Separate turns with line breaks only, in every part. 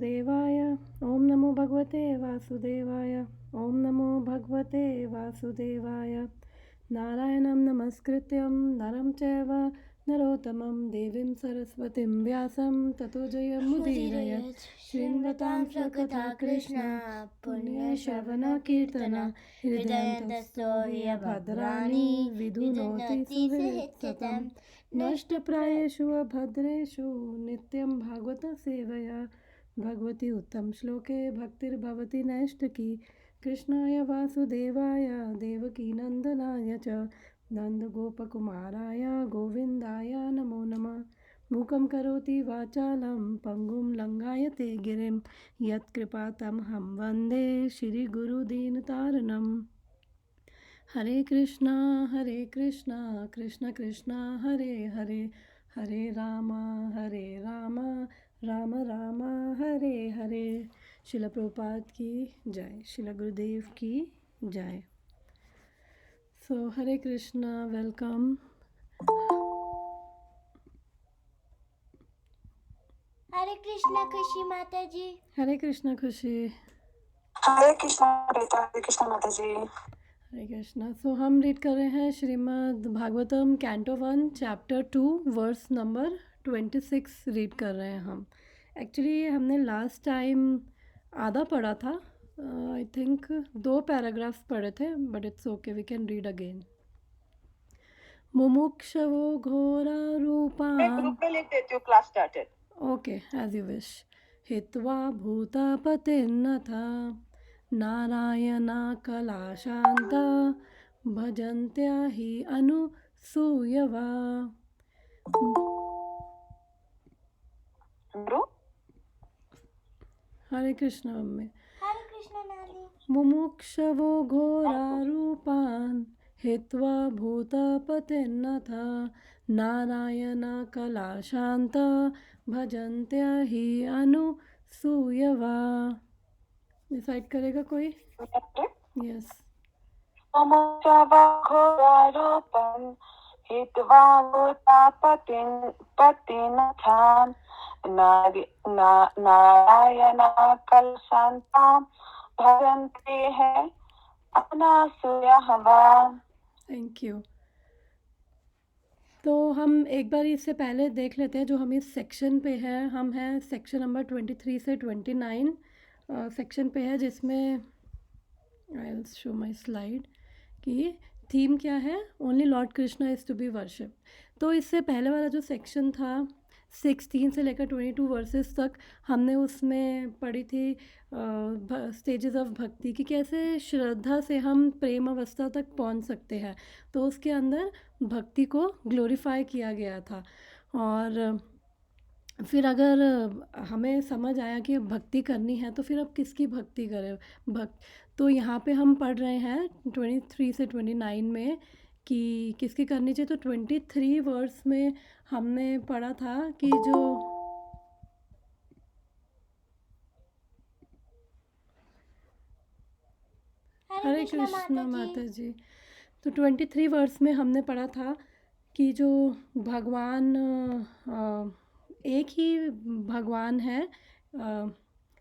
वासुदेवाय। ओम नमो भगवते वासुदेवाय। ओम नमो भगवते वासुदेवाय। नारायणं नमस्कृत्यं नरं चैव नरोत्तमं देवीं सरस्वतीं व्यासं ततो जयमुदीरयेत्। श्रीमतां स्वकथा कृष्ण पुण्यश्रवणकीर्तन हृदयन्तस्थो हि भद्राणि विधुनोति सुहृत्सतम्। नष्टप्रायेषु अभद्रेषु नित्यं भागवत सेवया भगवती उत्तम श्लोके भक्तिर्भवति नैष्टकी। कृष्णाय वासुदेवाय देवकी नंदनाय च नन्दगोपकुमाराय गोविन्दाय नमो नमः। मूकं करोति वाचालं पङ्गुं लङ्घयते गिरिं यत्कृपातमहं वन्दे श्रीगुरुदीनतारिणम्। हरे कृष्णा कृष्ण कृष्णा हरे हरे, हरे राम राम राम हरे हरे। शिला प्रभुपाद की जय, शिला गुरुदेव की जय। सो हरे कृष्णा, वेलकम।
हरे कृष्णा खुशी माता जी।
हरे कृष्णा खुशी।
हरे कृष्णा बेटा, हरे कृष्णा माता जी।
हरे कृष्णा। सो हम रीड कर रहे हैं Srimad Bhagavatam canto 1 chapter 2 verse number 26 read कर रहे हैं हम। एक्चुअली ये हमने लास्ट टाइम आधा पढ़ा था, आई थिंक 2 पैराग्राफ्स पढ़े थे, but it's okay, we can read again. मुमुक्षवो घोरा रूपान्,
मैं ग्रुप में लिख देती हूँ, class started.
Okay, as you wish. हित्वा भूतापतिर्नथ नारायणा कलाशान्त भजन्त्या हि अनुसूयवा। हरे कृष्ण मम्मी।
हरे कृष्णा नानी।
मुमुक्षवो घोरारूपान् हित्वा भूतपतिर्नथ नारायणा कलाशान्त भजन्त्या हि अनुसूयवा। डिसाइड करेगा कोई? यस।
घोरारूपं हित्वा भूतापतिनथान् नारायणा कलशान्तां भजन्ते है अनासूयः।
Thank you. तो हम एक बार इससे पहले देख लेते हैं जो हम इस सेक्शन पे है। हम हैं सेक्शन नंबर 23 से 29 सेक्शन पे है, जिसमें I will show my slide कि थीम क्या है, only lord Krishna is to be worship. तो इससे पहले वाला जो सेक्शन था 16 से लेकर 22 वर्सेस तक, हमने उसमें पढ़ी थी स्टेजेस ऑफ भक्ति कि कैसे श्रद्धा से हम प्रेम अवस्था तक पहुंच सकते हैं। तो उसके अंदर भक्ति को ग्लोरीफाई किया गया था। और फिर अगर हमें समझ आया कि भक्ति करनी है तो फिर अब किसकी भक्ति करें। तो यहाँ पे हम पढ़ रहे हैं 23 से 29 में कि किसकी करनी चाहिए। तो 23 वर्स में हमने पढ़ा था कि जो हरे कृष्ण माता जी। तो 23 वर्स में हमने पढ़ा था कि जो भगवान एक ही भगवान है,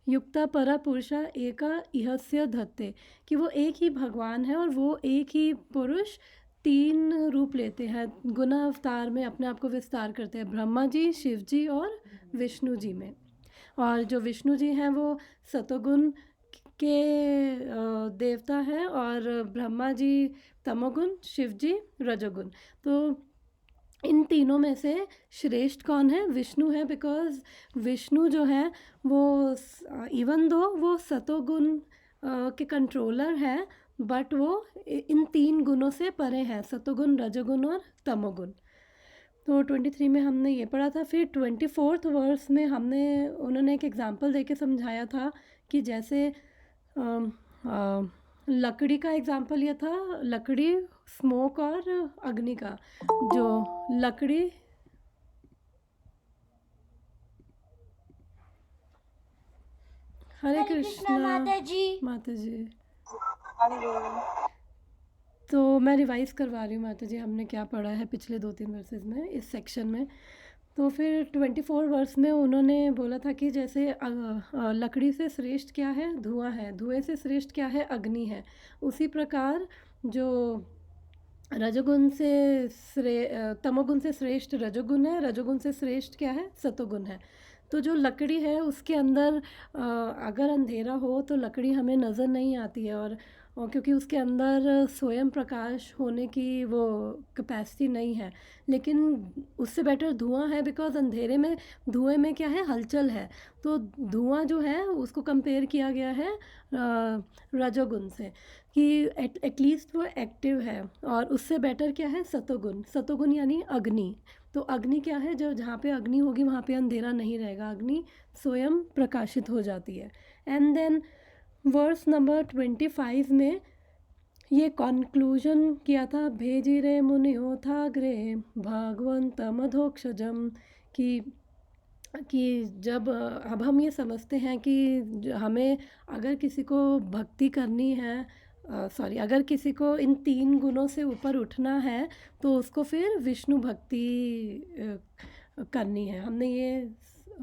युक्ता परा पुरुषा एका इहस्य धत्ते, कि वो एक ही भगवान है और वो एक ही पुरुष 3 रूप लेते हैं, गुना अवतार में अपने आप को विस्तार करते हैं, ब्रह्मा जी, शिव जी और विष्णु जी में। और जो विष्णु जी हैं वो सतोगुण के देवता हैं और ब्रह्मा जी तमोगुण, शिव जी रजोगुण। तो इन तीनों में से श्रेष्ठ कौन है? विष्णु है, बिकॉज विष्णु जो है वो इवन दो वो सतोगुण के कंट्रोलर है, बट वो इन 3 गुणों से परे है, सतोगुण, रजोगुण और तमोगुण। तो 23 में हमने ये पढ़ा था। फिर 24th वर्स में हमने उन्होंने एक एग्जांपल देके समझाया था कि जैसे लकड़ी का एग्जांपल ये था, लकड़ी, स्मोक और अग्नि का। जो लकड़ी हरे कृष्णा
माता जी।
माता जी। तो मैं रिवाइज करवा रही हूँ माता जी, हमने क्या पढ़ा है पिछले 2-3 वर्सेस में इस सेक्शन में। तो फिर 24 वर्स में उन्होंने बोला था कि जैसे लकड़ी से श्रेष्ठ क्या है, धुआं है, धुएं से श्रेष्ठ क्या है, अग्नि है। उसी प्रकार जो रजोगुण से तमोगुण से श्रेष्ठ रजोगुण है, रजोगुण से श्रेष्ठ क्या है, सतोगुण है। तो जो लकड़ी है उसके अंदर अगर अंधेरा हो तो लकड़ी हमें नज़र नहीं आती है, और क्योंकि उसके अंदर स्वयं प्रकाश होने की वो कैपेसिटी नहीं है। लेकिन उससे बेटर धुआं है, बिकॉज़ अंधेरे में धुएं में क्या है, हलचल है। तो धुआं जो है उसको कंपेयर किया गया है रजोगुण से, कि एटलीस्ट वो एक्टिव है। और उससे बेटर क्या है, सतोगुण। सतोगुण यानी अग्नि। तो अग्नि क्या है, जो जहाँ पे अग्नि होगी वहाँ पे अंधेरा नहीं रहेगा, अग्नि स्वयं प्रकाशित हो जाती है। एंड देन वर्स नंबर 25 में ये कॉन्क्लूजन किया था, भेजी रे मुनियो था ग्रे भगवंत मधोक्षजम, कि जब अब हम ये समझते हैं कि हमें अगर किसी को भक्ति करनी है, अगर किसी को इन 3 गुणों से ऊपर उठना है तो उसको फिर विष्णु भक्ति करनी है। हमने ये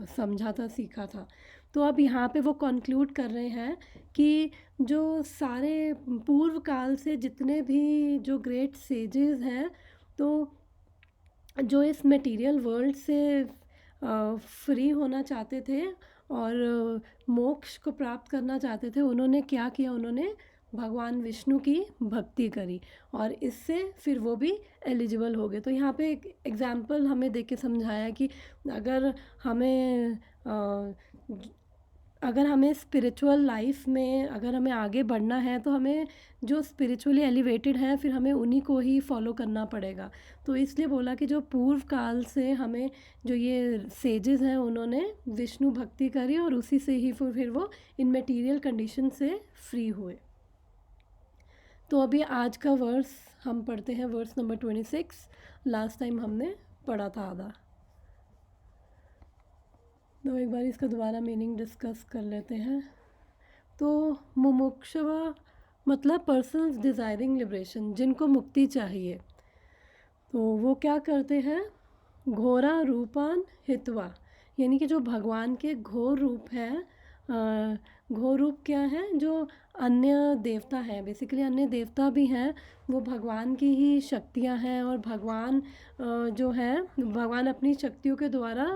समझा था, सीखा था। तो अब यहाँ पे वो कंक्लूड कर रहे हैं कि जो सारे पूर्व काल से जितने भी जो ग्रेट सेजेस हैं, तो जो इस मटेरियल वर्ल्ड से फ्री होना चाहते थे और मोक्ष को प्राप्त करना चाहते थे, उन्होंने क्या किया, उन्होंने भगवान विष्णु की भक्ति करी और इससे फिर वो भी एलिजिबल हो गए। तो यहाँ पे एक एग्जाम्पल हमें देख के समझाया कि अगर हमें स्पिरिचुअल लाइफ में अगर हमें आगे बढ़ना है तो हमें जो स्पिरिचुअली एलिवेटेड हैं फिर हमें उन्हीं को ही फॉलो करना पड़ेगा। तो इसलिए बोला कि जो पूर्व काल से हमें जो ये सेजेस हैं उन्होंने विष्णु भक्ति करी और उसी से ही फिर वो इन मटेरियल कंडीशन से फ्री हुए। तो अभी आज का वर्स हम पढ़ते हैं, वर्स नंबर 26। लास्ट टाइम हमने पढ़ा था आधा, तो एक बार इसका दोबारा मीनिंग डिस्कस कर लेते हैं। तो मुमुक्षवा मतलब पर्सन्स डिज़ायरिंग लिबरेशन, जिनको मुक्ति चाहिए, तो वो क्या करते हैं, घोरा रूपान हितवा, यानी कि जो भगवान के घोर रूप हैं, घोर रूप क्या है, जो अन्य देवता हैं, बेसिकली अन्य देवता भी हैं, वो भगवान की ही शक्तियां हैं। और भगवान जो है, भगवान अपनी शक्तियों के द्वारा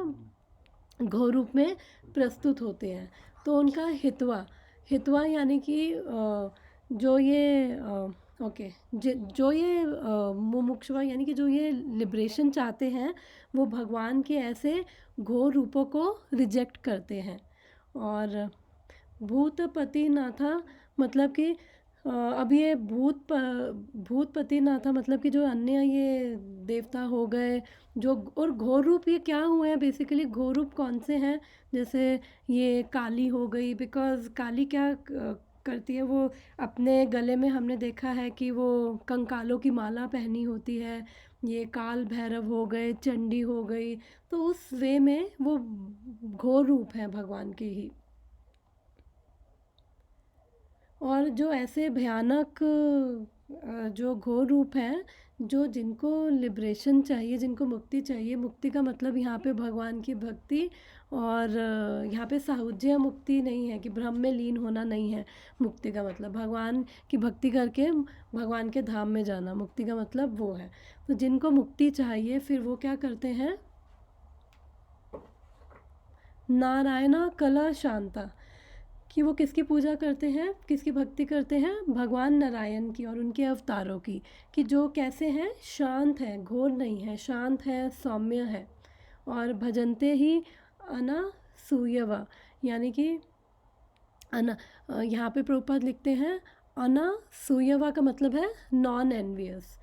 घोर रूप में प्रस्तुत होते हैं। तो उनका हितवा यानी कि जो ये जो ये मुमुक्षुवा यानी कि जो ये लिबरेशन चाहते हैं, वो भगवान के ऐसे घोर रूपों को रिजेक्ट करते हैं। और भूतपति नाथा मतलब कि अब ये भूतपति नाथा मतलब कि जो अन्य ये देवता हो गए जो, और घोर रूप ये क्या हुए हैं, बेसिकली घोर रूप कौन से हैं, जैसे ये काली हो गई, बिकॉज़ काली क्या करती है, वो अपने गले में हमने देखा है कि वो कंकालों की माला पहनी होती है। ये काल भैरव हो गए, चंडी हो गई, तो उस वे में वो घोर रूप है भगवान के ही। और जो ऐसे भयानक जो घोर रूप हैं, जो जिनको लिबरेशन चाहिए, जिनको मुक्ति चाहिए, मुक्ति का मतलब यहाँ पे भगवान की भक्ति, और यहाँ पे साहुज्य मुक्ति नहीं है कि ब्रह्म में लीन होना नहीं है। मुक्ति का मतलब भगवान की भक्ति करके भगवान के धाम में जाना, मुक्ति का मतलब वो है। तो जिनको मुक्ति चाहिए फिर वो क्या करते हैं, नारायणा कला शांता, कि वो किसकी पूजा करते हैं, किसकी भक्ति करते हैं, भगवान नारायण की और उनके अवतारों की, कि जो कैसे हैं, शांत है, घोर नहीं है, शांत है, सौम्य है। और भजनते ही अनासूयवा, यानी कि यहाँ पे प्रभुपाद लिखते हैं अनासूयवा का मतलब है नॉन एनवियस।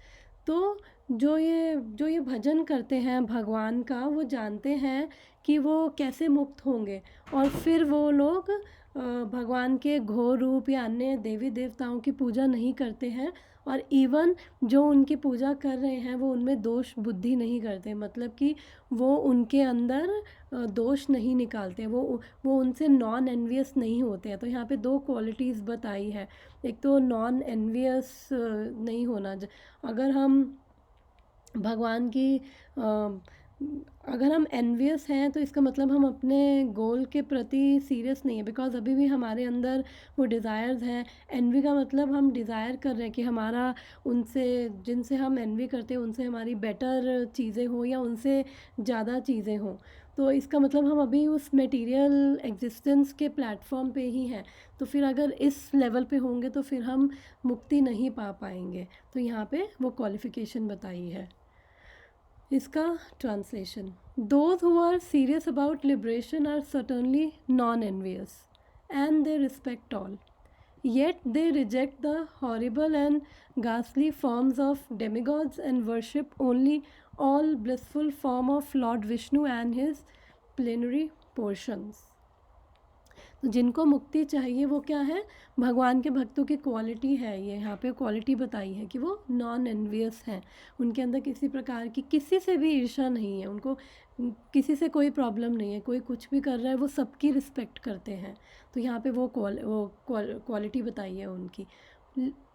तो जो ये भजन करते हैं भगवान का, वो जानते हैं कि वो कैसे मुक्त होंगे, और फिर वो लोग भगवान के घोर रूप या अन्य देवी देवताओं की पूजा नहीं करते हैं। और इवन जो उनकी पूजा कर रहे हैं वो उनमें दोष बुद्धि नहीं करते, मतलब कि वो उनके अंदर दोष नहीं निकालते, वो उनसे नॉन एनवियस नहीं होते हैं। तो यहाँ पे 2 क्वालिटीज़ बताई है, एक तो नॉन एनवियस नहीं होना। अगर हम भगवान की अगर हम एनवियस हैं तो इसका मतलब हम अपने गोल के प्रति सीरियस नहीं है, बिकॉज़ अभी भी हमारे अंदर वो डिज़ायर्स हैं। एनवी का मतलब हम डिज़ायर कर रहे हैं कि हमारा उनसे, जिनसे हम एनवी करते हैं उनसे हमारी बेटर चीज़ें हों या उनसे ज़्यादा चीज़ें हों। तो इसका मतलब हम अभी उस मटेरियल एग्जिस्टेंस के प्लेटफॉर्म पे ही हैं। तो फिर अगर इस लेवल पे होंगे तो फिर हम मुक्ति नहीं पा पाएंगे। तो यहाँ पे वो क्वालिफ़िकेशन बताई है। इसका translation: those who are serious about liberation are certainly non envious and they respect all, yet they reject the horrible and ghastly forms of demigods and worship only all blissful form of Lord Vishnu and his plenary portions. तो जिनको मुक्ति चाहिए वो क्या है, भगवान के भक्तों की क्वालिटी है। ये यहाँ पे क्वालिटी बताई है कि वो नॉन एनवियस हैं, उनके अंदर किसी प्रकार की किसी से भी ईर्ष्या नहीं है, उनको किसी से कोई प्रॉब्लम नहीं है, कोई कुछ भी कर रहा है वो सबकी रिस्पेक्ट करते हैं। तो यहाँ पे वो क्वालिटी बताई है उनकी।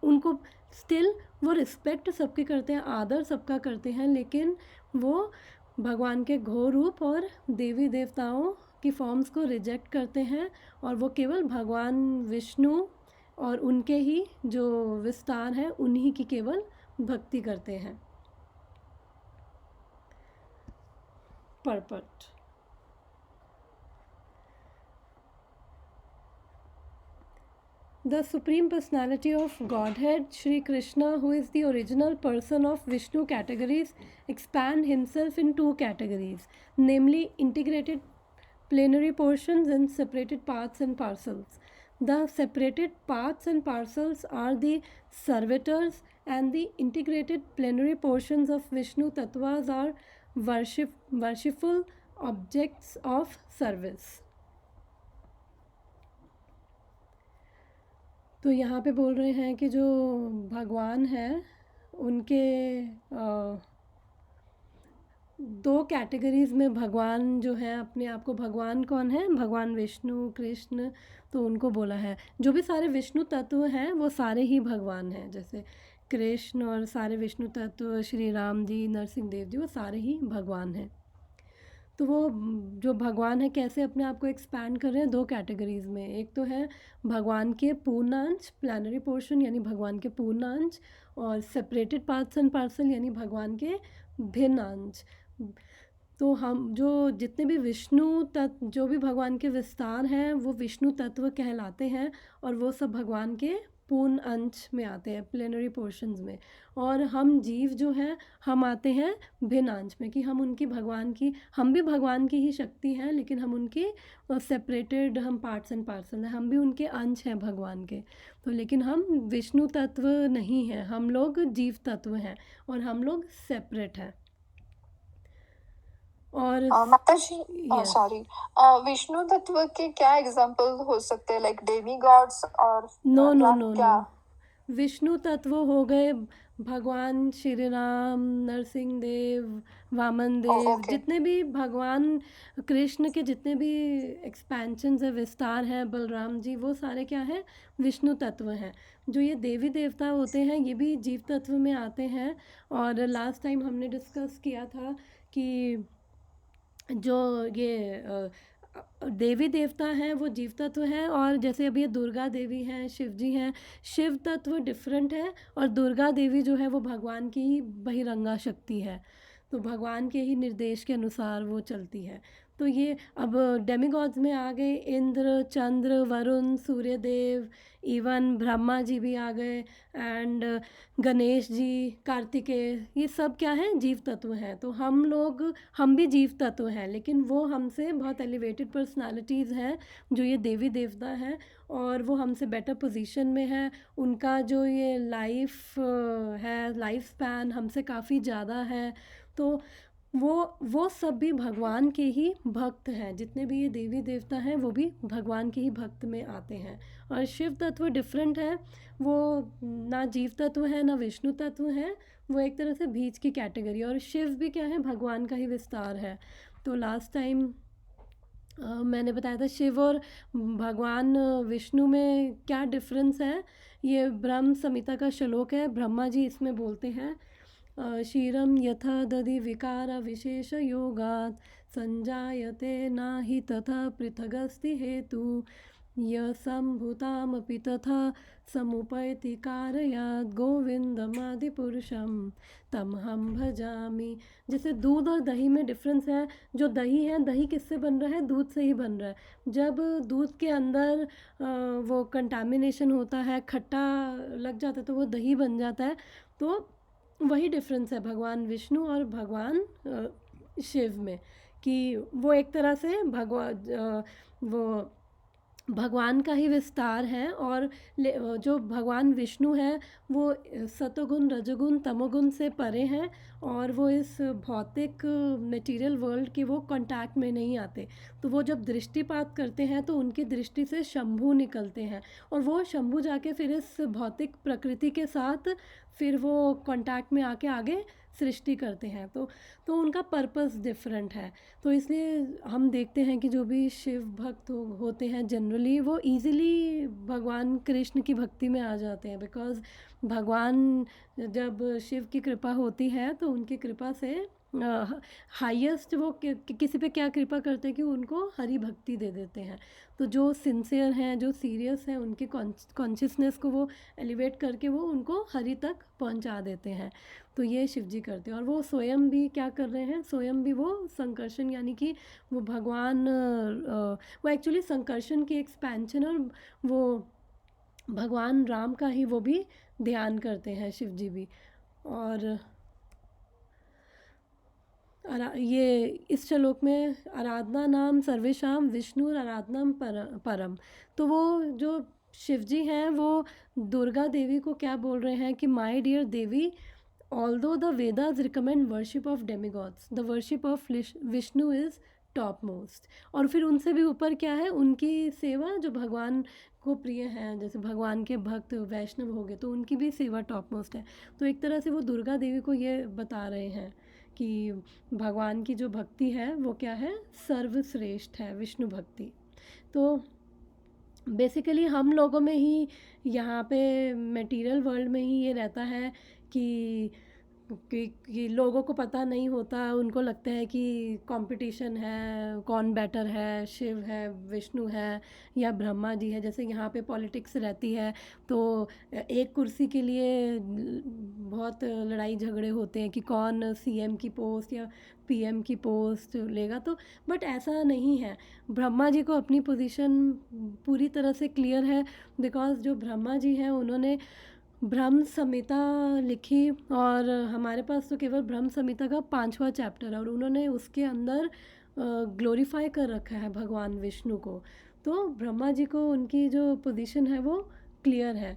उनको स्टिल वो रिस्पेक्ट सबके करते हैं, आदर सबका करते हैं, लेकिन वो भगवान के घोर रूप और देवी देवताओं की फॉर्म्स को रिजेक्ट करते हैं और वो केवल भगवान विष्णु और उनके ही जो विस्तार है उन्हीं की केवल भक्ति करते हैं। पर्पट: The Supreme Personality of Godhead, Shri Krishna, who is the original person of Vishnu categories, expand himself in two categories, namely integrated plenary portions and separated parts and parcels. The separated parts and parcels are the servitors, and the integrated plenary portions of Vishnu Tattvas are worshipful objects of service. तो यहाँ पे बोल रहे हैं कि जो भगवान हैं उनके दो कैटेगरीज़ में भगवान जो है अपने आप को, भगवान कौन है, भगवान विष्णु कृष्ण, तो उनको बोला है जो भी सारे विष्णु तत्व हैं वो सारे ही भगवान हैं, जैसे कृष्ण और सारे विष्णु तत्व, श्री राम जी, नरसिंह देव जी, वो सारे ही भगवान हैं। तो वो जो भगवान है कैसे अपने आप को एक्सपैंड कर रहे हैं, दो कैटेगरीज़ में। एक तो है भगवान के पूर्णांश प्लैनरी पोर्शन यानी भगवान के पूर्णांश, और सेपरेटेड पार्ट्स एंड पार्सल यानी भगवान के भिन्न अंश। तो हम जो जितने भी विष्णु तत्व, जो भी भगवान के विस्तार हैं वो विष्णु तत्व कहलाते हैं और वो सब भगवान के पूर्ण अंश में आते हैं, प्लेनरी पोर्शंस में। और हम जीव जो हैं हम आते हैं भिन्न अंश में, कि हम उनकी भगवान की, हम भी भगवान की ही शक्ति हैं लेकिन हम उनकी सेपरेटेड, हम पार्ट्स एंड पार्सल हैं, हम भी उनके अंश हैं भगवान के। तो लेकिन हम विष्णु तत्व नहीं हैं, हम लोग जीव तत्व हैं और हम लोग सेपरेट हैं। और
माता जी,
yes.
सॉरी, विष्णु तत्व के क्या एग्जांपल हो सकते हैं, लाइक डेमी गॉड्स और
नो, विष्णु तत्व हो गए भगवान श्री राम, नरसिंह देव, वामन देव,
okay.
जितने भी भगवान कृष्ण के जितने भी एक्सपेंशंस है, विस्तार हैं, बलराम जी, वो सारे क्या हैं, विष्णु तत्व हैं। जो ये देवी देवता होते हैं ये भी जीव तत्व में आते हैं। और लास्ट टाइम हमने डिस्कस किया था कि जो ये देवी देवता हैं वो जीव तत्व हैं, और जैसे अभी ये दुर्गा देवी हैं, शिव जी हैं, शिव तत्व डिफरेंट है और दुर्गा देवी जो है वो भगवान की ही बहिरंगा शक्ति है, तो भगवान के ही निर्देश के अनुसार वो चलती है। तो ये अब डेमिगॉड्स में आ गए इंद्र, चंद्र, वरुण, सूर्यदेव, इवन ब्रह्मा जी भी आ गए, एंड गणेश जी, कार्तिकेय, ये सब क्या हैं, जीव तत्व हैं। तो हम भी जीव तत्व हैं, लेकिन वो हमसे बहुत एलिवेटेड पर्सनालिटीज़ हैं जो ये देवी देवता हैं, और वो हमसे बेटर पोजीशन में है। उनका जो ये लाइफ है, लाइफ स्पैन हमसे काफ़ी ज़्यादा है। तो वो सब भी भगवान के ही भक्त हैं, जितने भी ये देवी देवता हैं वो भी भगवान के ही भक्त में आते हैं। और शिव तत्व डिफरेंट है, वो ना जीव तत्व है ना विष्णु तत्व है, वो एक तरह से बीच की कैटेगरी। और शिव भी क्या है, भगवान का ही विस्तार है। तो लास्ट टाइम मैंने बताया था शिव और भगवान विष्णु में क्या डिफरेंस है, ये ब्रह्म संहिता का श्लोक है, ब्रह्मा जी इसमें बोलते हैं क्षीरं यथा दधि विकारविशेषयोगात् संजायते नहि तथा पृथगस्ति हेतु सम्भूतामपि तथा समुपैति कारयात् गोविंदमादिपुरुषं तमहं भजामि। जैसे दूध और दही में डिफरेंस है। जो दही है, दही किससे बन रहा है? दूध से ही बन रहा है। जब दूध के अंदर वो कंटामिनेशन होता है, खट्टा लग जाता है, तो वो दही बन जाता है। तो वही डिफरेंस है भगवान विष्णु और भगवान शिव में, कि वो एक तरह से वो भगवान का ही विस्तार है। और जो भगवान विष्णु है वो सतोगुण, रजोगुण, तमोगुण से परे हैं, और वो इस भौतिक मटेरियल वर्ल्ड के वो कांटेक्ट में नहीं आते। तो वो जब दृष्टिपात करते हैं तो उनकी दृष्टि से शंभु निकलते हैं, और वो शंभु जाके फिर इस भौतिक प्रकृति के साथ फिर वो कांटेक्ट में आके आगे सृष्टि करते हैं। तो उनका पर्पस डिफरेंट है। तो इसलिए हम देखते हैं कि जो भी शिव भक्त होते हैं जनरली वो इजीली भगवान कृष्ण की भक्ति में आ जाते हैं, बिकॉज़ भगवान जब शिव की कृपा होती है तो उनकी कृपा से हाईएस्ट वो किसी पे क्या कृपा करते हैं कि उनको हरि भक्ति दे देते हैं। तो जो सिंसियर हैं, जो सीरियस हैं, उनकी कॉन्शियसनेस को वो एलिवेट करके वो उनको हरि तक पहुंचा देते हैं। तो ये शिव जी करते हैं। और वो स्वयं भी क्या कर रहे हैं? स्वयं भी वो संकर्षण, यानी कि वो भगवान वो एक्चुअली संकर्षण की एक्सपेंशन, और वो भगवान राम का ही वो भी ध्यान करते हैं शिव जी भी। और ये इस श्लोक में आराधना नाम सर्वेशाम विष्णु आराधनम परम। तो वो जो शिव जी हैं वो दुर्गा देवी को क्या बोल रहे हैं कि my dear Devi, although the Vedas recommend worship of demigods, the worship of Vishnu is top most. और फिर उनसे भी ऊपर क्या है? उनकी सेवा जो भगवान को प्रिय है, जैसे भगवान के भक्त वैष्णव हो गए, तो उनकी भी सेवा टॉप मोस्ट है। तो एक तरह से वो दुर्गा देवी को ये बता रहे हैं कि भगवान की जो भक्ति है वो क्या है? सर्वश्रेष्ठ है विष्णु भक्ति। तो बेसिकली हम लोगों में ही यहाँ पे मटेरियल वर्ल्ड में ही ये रहता है कि लोगों को पता नहीं होता, उनको लगता है कि कंपटीशन है, कौन बेटर है, शिव है, विष्णु है या ब्रह्मा जी है। जैसे यहाँ पे पॉलिटिक्स रहती है तो एक कुर्सी के लिए बहुत लड़ाई झगड़े होते हैं कि कौन सीएम की पोस्ट या पीएम की पोस्ट लेगा। तो बट ऐसा नहीं है। ब्रह्मा जी को अपनी पोजीशन पूरी तरह से क्लियर है, बिकॉज जो ब्रह्मा जी हैं उन्होंने ब्रह्म संहिता लिखी, और हमारे पास तो केवल ब्रह्म संहिता का 5वां चैप्टर है, और उन्होंने उसके अंदर ग्लोरीफाई कर रखा है भगवान विष्णु को। तो ब्रह्मा जी को उनकी जो पोजीशन है वो क्लियर है।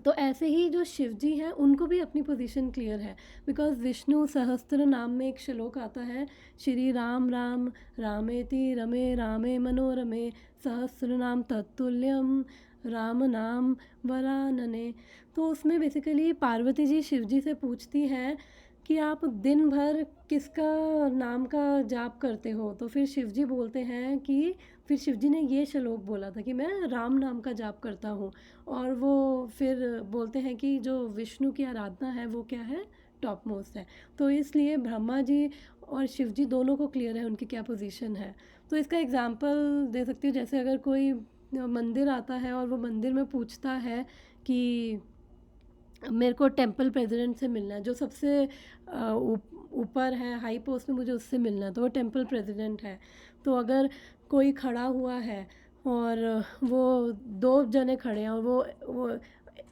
तो ऐसे ही जो शिव जी हैं उनको भी अपनी पोजीशन क्लियर है, बिकॉज विष्णु सहस्त्र नाम में एक श्लोक आता है, श्री राम राम रामेति रमे रामे मनोरमे सहस्त्र नाम तत्तुल्यम राम नाम वरानने। तो उसमें बेसिकली पार्वती जी शिव जी से पूछती हैं कि आप दिन भर किसका नाम का जाप करते हो? तो फिर शिव जी बोलते हैं कि फिर शिव जी ने ये श्लोक बोला था कि मैं राम नाम का जाप करता हूँ। और वो फिर बोलते हैं कि जो विष्णु की आराधना है वो क्या है? टॉप मोस्ट है। तो इसलिए ब्रह्मा जी और शिव जी दोनों को क्लियर है उनकी क्या पोजीशन है। तो इसका एग्जांपल दे सकती हूँ, जैसे अगर कोई मंदिर आता है और वो मंदिर में पूछता है कि मेरे को टेंपल प्रेसिडेंट से मिलना है, जो सबसे ऊपर है हाई पोस्ट में, मुझे उससे मिलना है, तो वो टेंपल प्रेसिडेंट है। तो अगर कोई खड़ा हुआ है और वो 2 जने खड़े हैं, और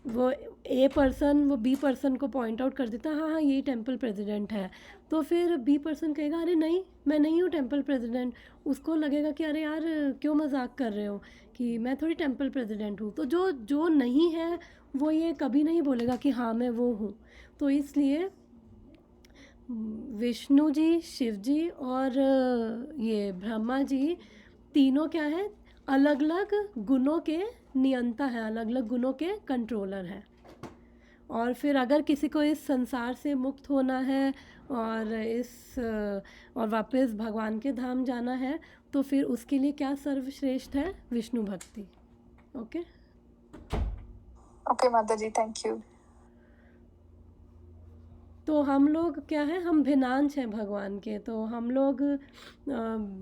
वो ए पर्सन वो बी पर्सन को पॉइंट आउट कर देता है, हाँ हाँ यही टेंपल प्रेसिडेंट है। तो फिर बी पर्सन कहेगा अरे नहीं, मैं नहीं हूँ टेंपल प्रेसिडेंट। उसको लगेगा कि अरे यार क्यों मजाक कर रहे हो, कि मैं थोड़ी टेंपल प्रेसिडेंट हूँ। तो जो नहीं है वो ये कभी नहीं बोलेगा कि हाँ मैं वो हूँ। तो इसलिए विष्णु जी, शिव जी और ये ब्रह्मा जी तीनों क्या है? अलग अलग गुणों के नियंता हैं, अलग अलग गुणों के कंट्रोलर हैं। और फिर अगर किसी को इस संसार से मुक्त होना है और वापस भगवान के धाम जाना है, तो फिर उसके लिए क्या सर्वश्रेष्ठ है? विष्णु भक्ति। Okay
Okay, Mataji, thank you.
तो हम लोग क्या है, हम भिन्नांश हैं भगवान के, तो हम लोग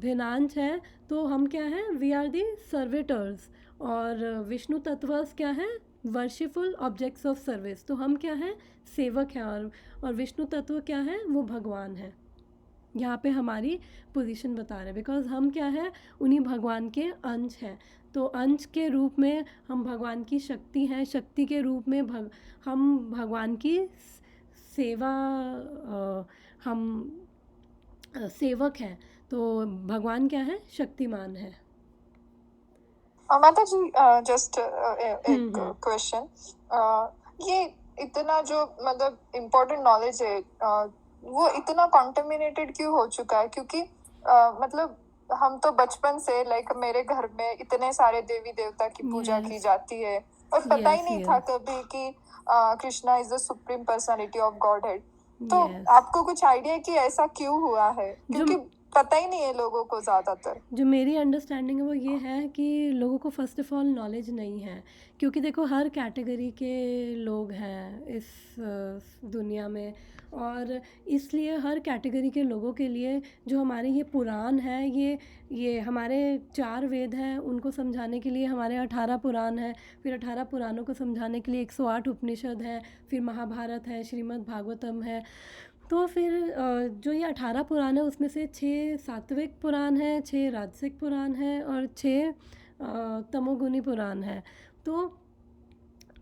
भिन्नांश हैं, तो हम क्या है, वी आर दी सर्विटर्स। और विष्णु तत्वस क्या है, वर्शिफुल ऑब्जेक्ट्स ऑफ सर्विस। तो हम क्या है, सेवक हैं। और विष्णु तत्व क्या है, वो भगवान है। यहाँ पे हमारी पोजीशन बता रहे हैं, बिकॉज हम क्या है, उन्हीं भगवान के अंश हैं। तो अंश के रूप में हम भगवान की शक्ति हैं, शक्ति के रूप में हम भगवान की सेवा, हम सेवक हैं। तो भगवान क्या है, शक्तिमान है।
माता जी, जस्ट एक क्वेश्चन, ये इतना जो मतलब इम्पोर्टेंट नॉलेज है, वो इतना कॉन्टेमिनेटेड क्यों हो चुका है? क्योंकि मतलब हम तो बचपन से लाइक मेरे घर में इतने सारे देवी देवता की पूजा की जाती है, और पता ही नहीं था कभी कि Krishna is the supreme personality of God head. तो आपको कुछ आइडिया कि ऐसा क्यों हुआ है? क्योंकि पता ही नहीं है लोगों को ज़्यादातर।
जो मेरी अंडरस्टैंडिंग है वो ये है कि लोगों को फ़र्स्ट ऑफ ऑल नॉलेज नहीं है, क्योंकि देखो हर कैटेगरी के लोग हैं इस दुनिया में, और इसलिए हर कैटेगरी के लोगों के लिए जो हमारे ये पुराण है, ये हमारे 4 वेद हैं, उनको समझाने के लिए हमारे 18 पुराण हैं, फिर 18 पुराणों को समझाने के लिए 108 उपनिषद हैं, फिर महाभारत है, श्रीमद् भागवतम है। तो फिर जो ये 18 पुराण है उसमें से 6 सात्विक पुराण है, 6 राजसिक पुराण है, और 6 तमोगुनी पुराण है। तो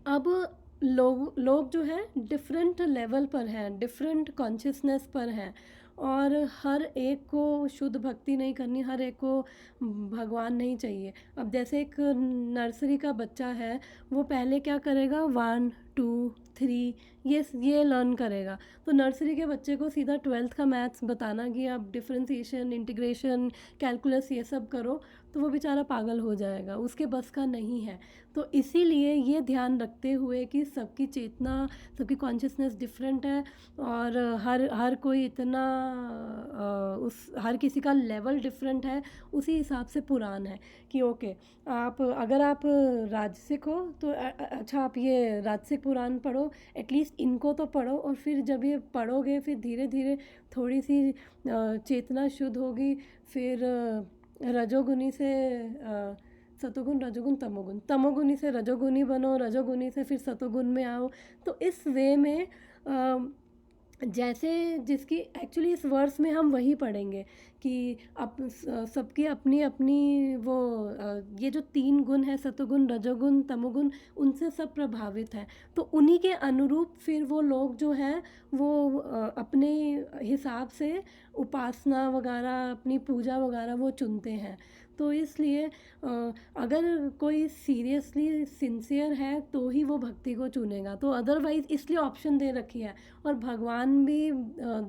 अब लोग जो है डिफरेंट लेवल पर हैं, डिफरेंट कॉन्शियसनेस पर हैं, और हर एक को शुद्ध भक्ति नहीं करनी, हर एक को भगवान नहीं चाहिए। अब जैसे एक नर्सरी का बच्चा है, वो पहले क्या करेगा, 1 2 3 ये लर्न करेगा। तो नर्सरी के बच्चे को सीधा 12th का मैथ्स बताना कि आप डिफरेंशिएशन, इंटीग्रेशन, कैलकुलस ये सब करो, तो वो बेचारा पागल हो जाएगा, उसके बस का नहीं है। तो इसीलिए ये ध्यान रखते हुए कि सबकी चेतना, सबकी कॉन्शियसनेस डिफरेंट है, और हर कोई इतना हर किसी का लेवल डिफरेंट है, उसी हिसाब से पुराण है कि ओके, अगर आप राजसिक हो तो अच्छा आप ये राजसिक पुराण पढ़ो, एटलीस्ट इनको तो पढ़ो, और फिर जब ये पढ़ोगे फिर धीरे धीरे थोड़ी सी चेतना शुद्ध होगी, फिर रजोगुनी से सतोगुण, रजोगुण, तमोगुण, तमोगुनी से रजोगुनी बनो, रजोगुनी से फिर सतोगुण में आओ। तो इस वे में जैसे जिसकी एक्चुअली इस वर्स में हम वही पढ़ेंगे कि सबकी अपनी अपनी वो ये जो 3 गुण है, सतोगुण, रजोगुण, तमोगुण, उनसे सब प्रभावित हैं। तो उन्हीं के अनुरूप फिर वो लोग जो हैं वो अपने हिसाब से उपासना वगैरह, अपनी पूजा वगैरह वो चुनते हैं। तो इसलिए अगर कोई सीरियसली सिंसियर है तो ही वो भक्ति को चुनेगा, तो अदरवाइज़ इसलिए ऑप्शन दे रखी है। और भगवान भी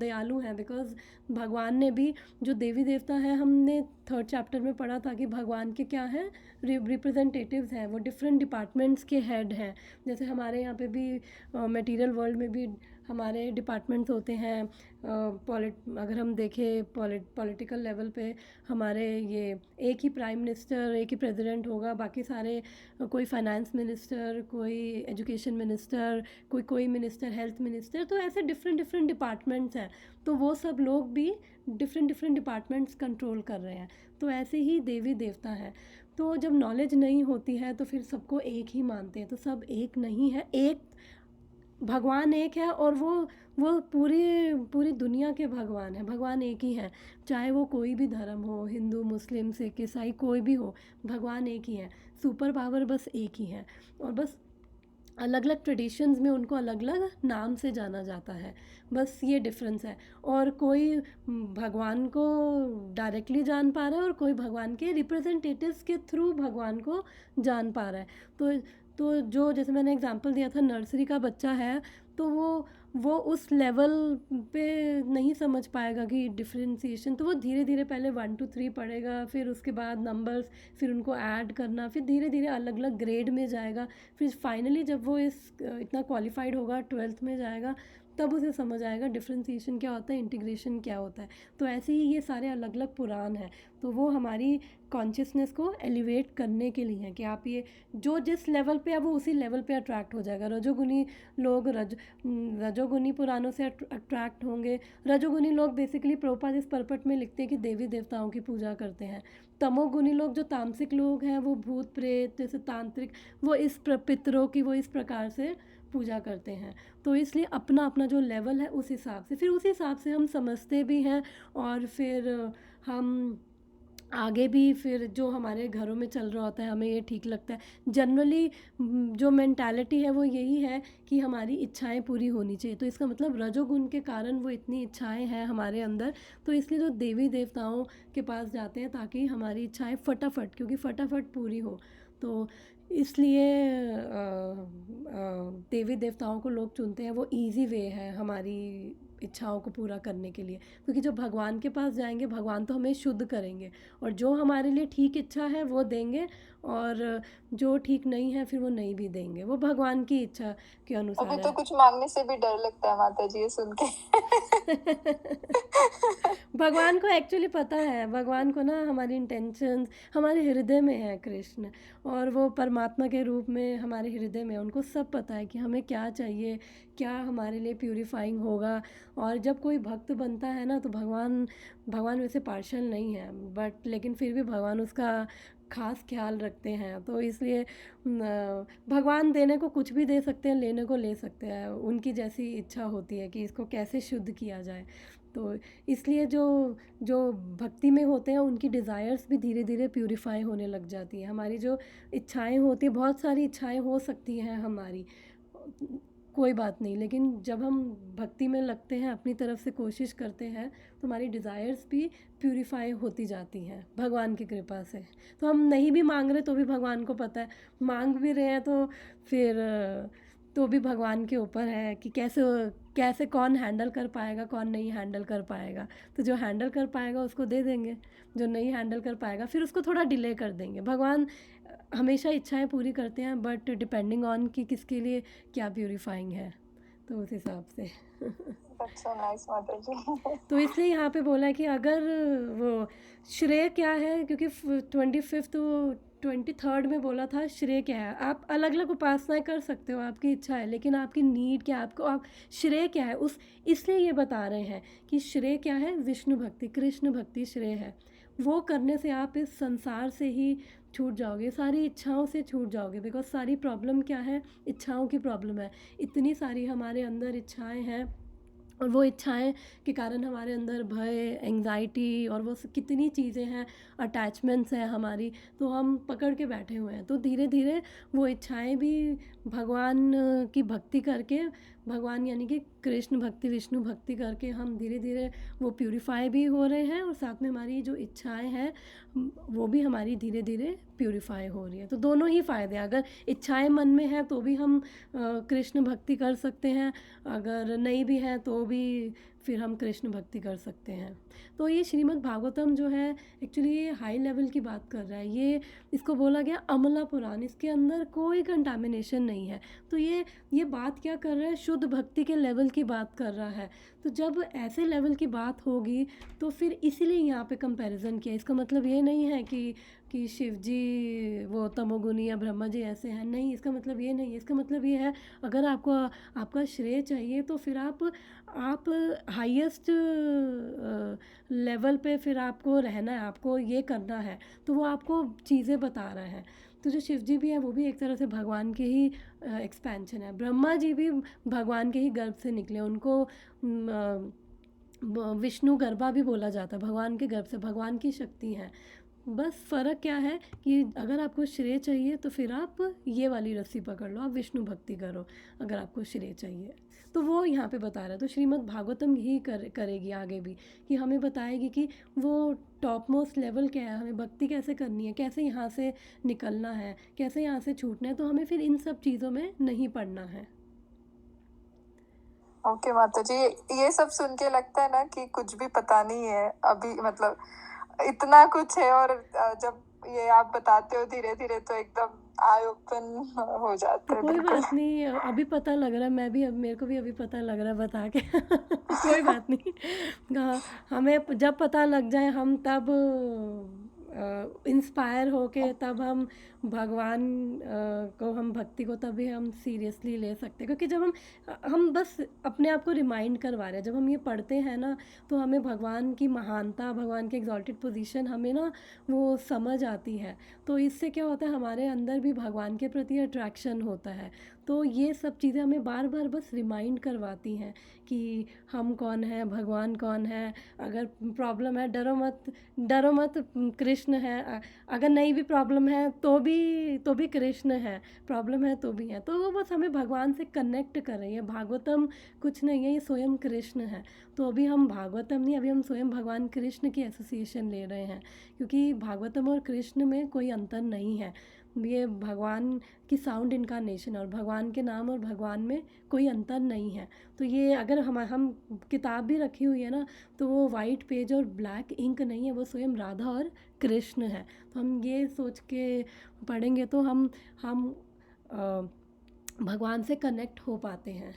दयालु हैं, बिकॉज भगवान ने भी जो देवी देवता हैं, हमने 3rd चैप्टर में पढ़ा था कि भगवान के क्या हैं, रिप्रेजेंटेटिव्स हैं, वो डिफरेंट डिपार्टमेंट्स के हेड हैं। जैसे हमारे यहाँ पे भी मटेरियल वर्ल्ड में भी हमारे डिपार्टमेंट्स होते हैं। अगर हम देखें पॉलिटिकल लेवल पे हमारे ये एक ही प्राइम मिनिस्टर, एक ही प्रेसिडेंट होगा, बाकी सारे कोई फाइनेंस मिनिस्टर, कोई एजुकेशन मिनिस्टर, कोई मिनिस्टर, हेल्थ मिनिस्टर, तो ऐसे डिफरेंट डिपार्टमेंट्स हैं। तो वो सब लोग भी डिफरेंट डिपार्टमेंट्स कंट्रोल कर रहे हैं। तो ऐसे ही देवी देवता हैं। तो जब नॉलेज नहीं होती है तो फिर सबको एक ही मानते हैं, तो सब एक नहीं है, एक भगवान एक है, और वो पूरी दुनिया के भगवान हैं। भगवान एक ही हैं, चाहे वो कोई भी धर्म हो, हिंदू, मुस्लिम, सिख, ईसाई, कोई भी हो, भगवान एक ही हैं। सुपर पावर बस एक ही है, और बस अलग अलग ट्रेडिशंस में उनको अलग अलग नाम से जाना जाता है, बस ये डिफरेंस है। और कोई भगवान को डायरेक्टली जान पा रहा है, और कोई भगवान के रिप्रेजेंटेटिव्स के थ्रू भगवान को जान पा रहा है। तो जो जैसे मैंने एग्जांपल दिया था, नर्सरी का बच्चा है, तो वो उस लेवल पे नहीं समझ पाएगा कि डिफरेंशिएशन। तो वो धीरे धीरे पहले 1 2 3 पढ़ेगा, फिर उसके बाद नंबर्स, फिर उनको ऐड करना, फिर धीरे धीरे अलग अलग ग्रेड में जाएगा, फिर फाइनली जब वो इतना क्वालिफाइड होगा, 12th में जाएगा, तब उसे समझ आएगा डिफरेंशिएशन क्या होता है, इंटीग्रेशन क्या होता है। तो ऐसे ही ये सारे अलग अलग पुराण हैं। तो वो हमारी कॉन्शियसनेस को एलिवेट करने के लिए है कि आप ये जो जिस लेवल पे है वो उसी लेवल पे अट्रैक्ट हो जाएगा। रजोगुनी लोग रजोगुनी पुराणों से अट्रैक्ट होंगे। रजोगुनी लोग बेसिकली प्रभुपाद इस परपट में लिखते हैं कि देवी देवताओं की पूजा करते हैं। तमोगुनी लोग जो तामसिक लोग हैं वो भूत प्रेत जैसे तांत्रिक, वो इस पितरों की वो इस प्रकार से पूजा करते हैं। तो इसलिए अपना अपना जो लेवल है उस हिसाब से, फिर उस हिसाब से हम समझते भी हैं और फिर हम आगे भी फिर जो हमारे घरों में चल रहा होता है हमें ये ठीक लगता है। जनरली जो मेंटालिटी है वो यही है कि हमारी इच्छाएं पूरी होनी चाहिए। तो इसका मतलब रजोगुण के कारण वो इतनी इच्छाएं हैं हमारे अंदर, तो इसलिए जो देवी देवताओं के पास जाते हैं ताकि हमारी इच्छाएं फटाफट, क्योंकि फटाफट पूरी हो। तो इसलिए देवी देवताओं को लोग चुनते हैं, वो इजी वे है हमारी इच्छाओं को पूरा करने के लिए। क्योंकि जब भगवान के पास जाएंगे भगवान तो हमें शुद्ध करेंगे और जो हमारे लिए ठीक इच्छा है वो देंगे, और जो ठीक नहीं है फिर वो नहीं भी देंगे। वो भगवान की इच्छा के अनुसार
अभी
है।
तो कुछ मांगने से भी डर लगता है माता जी ये सुन के।
भगवान को एक्चुअली पता है, भगवान को ना हमारी इंटेंशंस हमारे हृदय में है कृष्ण, और वो परमात्मा के रूप में हमारे हृदय में, उनको सब पता है कि हमें क्या चाहिए, क्या हमारे लिए प्यूरिफाइंग होगा। और जब कोई भक्त बनता है ना तो भगवान वैसे पार्शल नहीं है, बट लेकिन फिर भी भगवान उसका खास ख्याल रखते हैं। तो इसलिए भगवान देने को कुछ भी दे सकते हैं, लेने को ले सकते हैं, उनकी जैसी इच्छा होती है कि इसको कैसे शुद्ध किया जाए। तो इसलिए जो जो भक्ति में होते हैं उनकी डिज़ायर्स भी धीरे धीरे प्यूरिफाई होने लग जाती है। हमारी जो इच्छाएं होती है, बहुत सारी इच्छाएं हो सकती हैं हमारी, कोई बात नहीं, लेकिन जब हम भक्ति में लगते हैं, अपनी तरफ से कोशिश करते हैं, तो हमारी डिज़ायर्स भी प्यूरिफाई होती जाती हैं भगवान की कृपा से। तो हम नहीं भी मांग रहे तो भी भगवान को पता है, मांग भी रहे हैं तो फिर तो भी भगवान के ऊपर है कि कैसे कैसे कौन हैंडल कर पाएगा, कौन नहीं हैंडल कर पाएगा। तो जो हैंडल कर पाएगा उसको दे देंगे, जो नहीं हैंडल कर पाएगा फिर उसको थोड़ा डिले कर देंगे। भगवान हमेशा इच्छाएं पूरी करते हैं, बट डिपेंडिंग ऑन कि किसके लिए क्या प्यूरिफाइंग है, तो उस हिसाब से।
That's so nice, माता जी।
तो इसलिए यहाँ पे बोला है कि अगर वो श्रेय क्या है, क्योंकि 25 तो 23rd में बोला था श्रेय क्या है। आप अलग अलग उपासनाएं कर सकते हो, आपकी इच्छा है, लेकिन आपकी नीड क्या है, आप श्रेय क्या है उस, इसलिए ये बता रहे हैं कि श्रेय क्या है, विष्णु भक्ति, कृष्ण भक्ति श्रेय है। वो करने से आप इस संसार से ही छूट जाओगे, सारी इच्छाओं से छूट जाओगे। बिकॉज सारी प्रॉब्लम क्या है, इच्छाओं की प्रॉब्लम है। इतनी सारी हमारे अंदर इच्छाएं हैं, और वो इच्छाएं के कारण हमारे अंदर भय, एंग्जाइटी और वो कितनी चीज़ें हैं, अटैचमेंट्स हैं हमारी, तो हम पकड़ के बैठे हुए हैं। तो धीरे धीरे वो इच्छाएं भी भगवान की भक्ति करके, भगवान यानी कि कृष्ण भक्ति विष्णु भक्ति करके हम धीरे धीरे वो प्यूरिफाई भी हो रहे हैं, और साथ में हमारी जो इच्छाएं हैं वो भी हमारी धीरे धीरे प्यूरिफाई हो रही है। तो दोनों ही फ़ायदे हैं। अगर इच्छाएं मन में है तो भी हम कृष्ण भक्ति कर सकते हैं, अगर नहीं भी है तो भी फिर हम कृष्ण भक्ति कर सकते हैं। तो ये श्रीमद् भागवतम जो है एक्चुअली ये हाई लेवल की बात कर रहा है। ये इसको बोला गया अमला पुराण, इसके अंदर कोई कंटामिनेशन नहीं है। तो ये बात क्या कर रहा है, शुद्ध भक्ति के लेवल की बात कर रहा है। तो जब ऐसे लेवल की बात होगी तो फिर इसीलिए यहाँ पे कंपैरिजन किया। इसका मतलब ये नहीं है कि शिव जी वो तमोगुनी या ब्रह्मा जी ऐसे हैं, नहीं, इसका मतलब ये नहीं है। इसका मतलब ये है अगर आपको आपका श्रेय चाहिए तो फिर आप हाईएस्ट लेवल पे फिर आपको रहना है, आपको ये करना है, तो वो आपको चीज़ें बता रहा है। तो जो शिव जी भी हैं वो भी एक तरह से भगवान के ही एक्सपेंशन है। ब्रह्मा जी भी भगवान के ही गर्भ से निकले, उनको विष्णु गर्भा भी बोला जाता है, भगवान के गर्भ से, भगवान की शक्ति है। बस फ़र्क क्या है कि अगर आपको श्रेय चाहिए तो फिर आप ये वाली रस्सी पकड़ लो, आप विष्णु भक्ति करो अगर आपको श्रेय चाहिए। तो वो यहाँ पे बता रहा है। तो श्रीमद् भागवतम यही करेगी आगे भी, कि हमें बताएगी कि वो टॉप मोस्ट लेवल क्या है, हमें भक्ति कैसे करनी है, कैसे यहाँ से निकलना है, कैसे यहाँ से छूटना है। तो हमें फिर इन सब चीज़ों में नहीं पड़ना है।
ओके माता जी, ये सब सुन के लगता है ना कि कुछ भी पता नहीं है अभी, मतलब इतना कुछ है। और जब ये आप बताते हो धीरे धीरे तो एकदम आई ओपन हो जाते हैं
कोई
बिल्कुल।
बात नहीं, अभी पता लग रहा है, मैं भी अब मेरे को भी अभी पता लग रहा है बता के कोई बात नहीं। हाँ, हमें जब पता लग जाए हम तब इंस्पायर होके तब हम भगवान को, हम भक्ति को तभी हम सीरियसली ले सकते हैं, क्योंकि जब हम बस अपने आप को रिमाइंड करवा रहे हैं, जब हम ये पढ़ते हैं ना तो हमें भगवान की महानता, भगवान की एग्जॉल्टेड पोजीशन हमें ना वो समझ आती है। तो इससे क्या होता है, हमारे अंदर भी भगवान के प्रति अट्रैक्शन होता है। तो ये सब चीज़ें हमें बार बार बस रिमाइंड करवाती हैं कि हम कौन हैं, भगवान कौन है। अगर प्रॉब्लम है, डरो मत, डरो मत, कृष्ण है। अगर नहीं भी प्रॉब्लम है तो भी कृष्ण है, प्रॉब्लम है तो भी है। तो वो बस हमें भगवान से कनेक्ट कर रही है। भागवतम कुछ नहीं है, ये स्वयं कृष्ण है। तो अभी हम भागवतम नहीं, अभी हम स्वयं भगवान कृष्ण की एसोसिएशन ले रहे हैं, क्योंकि भागवतम और कृष्ण में कोई अंतर नहीं है। ये भगवान की साउंड इनकारनेशन और भगवान के नाम और भगवान में कोई अंतर नहीं है। तो ये अगर हम किताब भी रखी हुई है ना, तो वो वाइट पेज और ब्लैक इंक नहीं है, वो स्वयं राधा और कृष्ण है। तो हम ये सोच के पढ़ेंगे तो हम भगवान से कनेक्ट हो पाते हैं।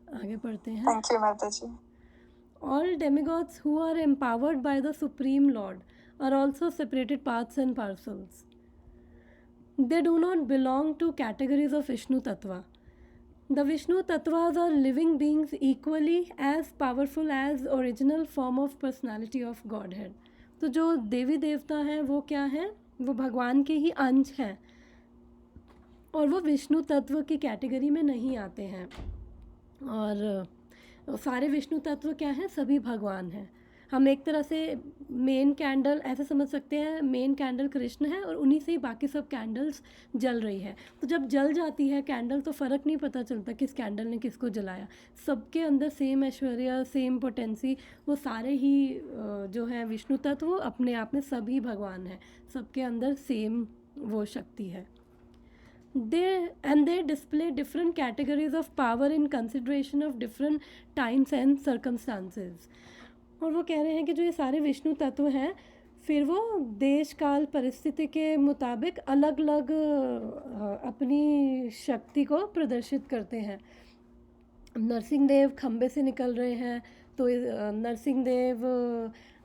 आगे पढ़ते हैं।
थैंक यू माता जी।
All demigods who are empowered by the Supreme Lord are also separated parts and parcels. They do not belong to categories of Vishnu Tattva. The Vishnu Tattvas are living beings equally as powerful as original form of personality of Godhead. तो जो देवी देवता हैं वो क्या हैं, वो भगवान के ही अंश हैं और वो विष्णु तत्व की कैटेगरी में नहीं आते हैं। और सारे विष्णु तत्व क्या हैं, सभी भगवान हैं। हम एक तरह से मेन कैंडल ऐसे समझ सकते हैं, मेन कैंडल कृष्ण है और उन्हीं से ही बाकी सब कैंडल्स जल रही है। तो जब जल जाती है कैंडल तो फ़र्क नहीं पता चलता किस कैंडल ने किसको जलाया। सबके अंदर सेम ऐश्वर्य, सेम पोटेंसी, वो सारे ही जो है विष्णु तत्व वो अपने आप में सभी भगवान हैं, सबके अंदर सेम वो शक्ति है। They display different categories of power in consideration of different times and circumstances. और वो कह रहे हैं कि जो ये सारे विष्णु तत्व हैं फिर वो देश काल परिस्थिति के मुताबिक अलग अलग अपनी शक्ति को प्रदर्शित करते हैं। नरसिंह देव खम्बे से निकल रहे हैं तो नरसिंह देव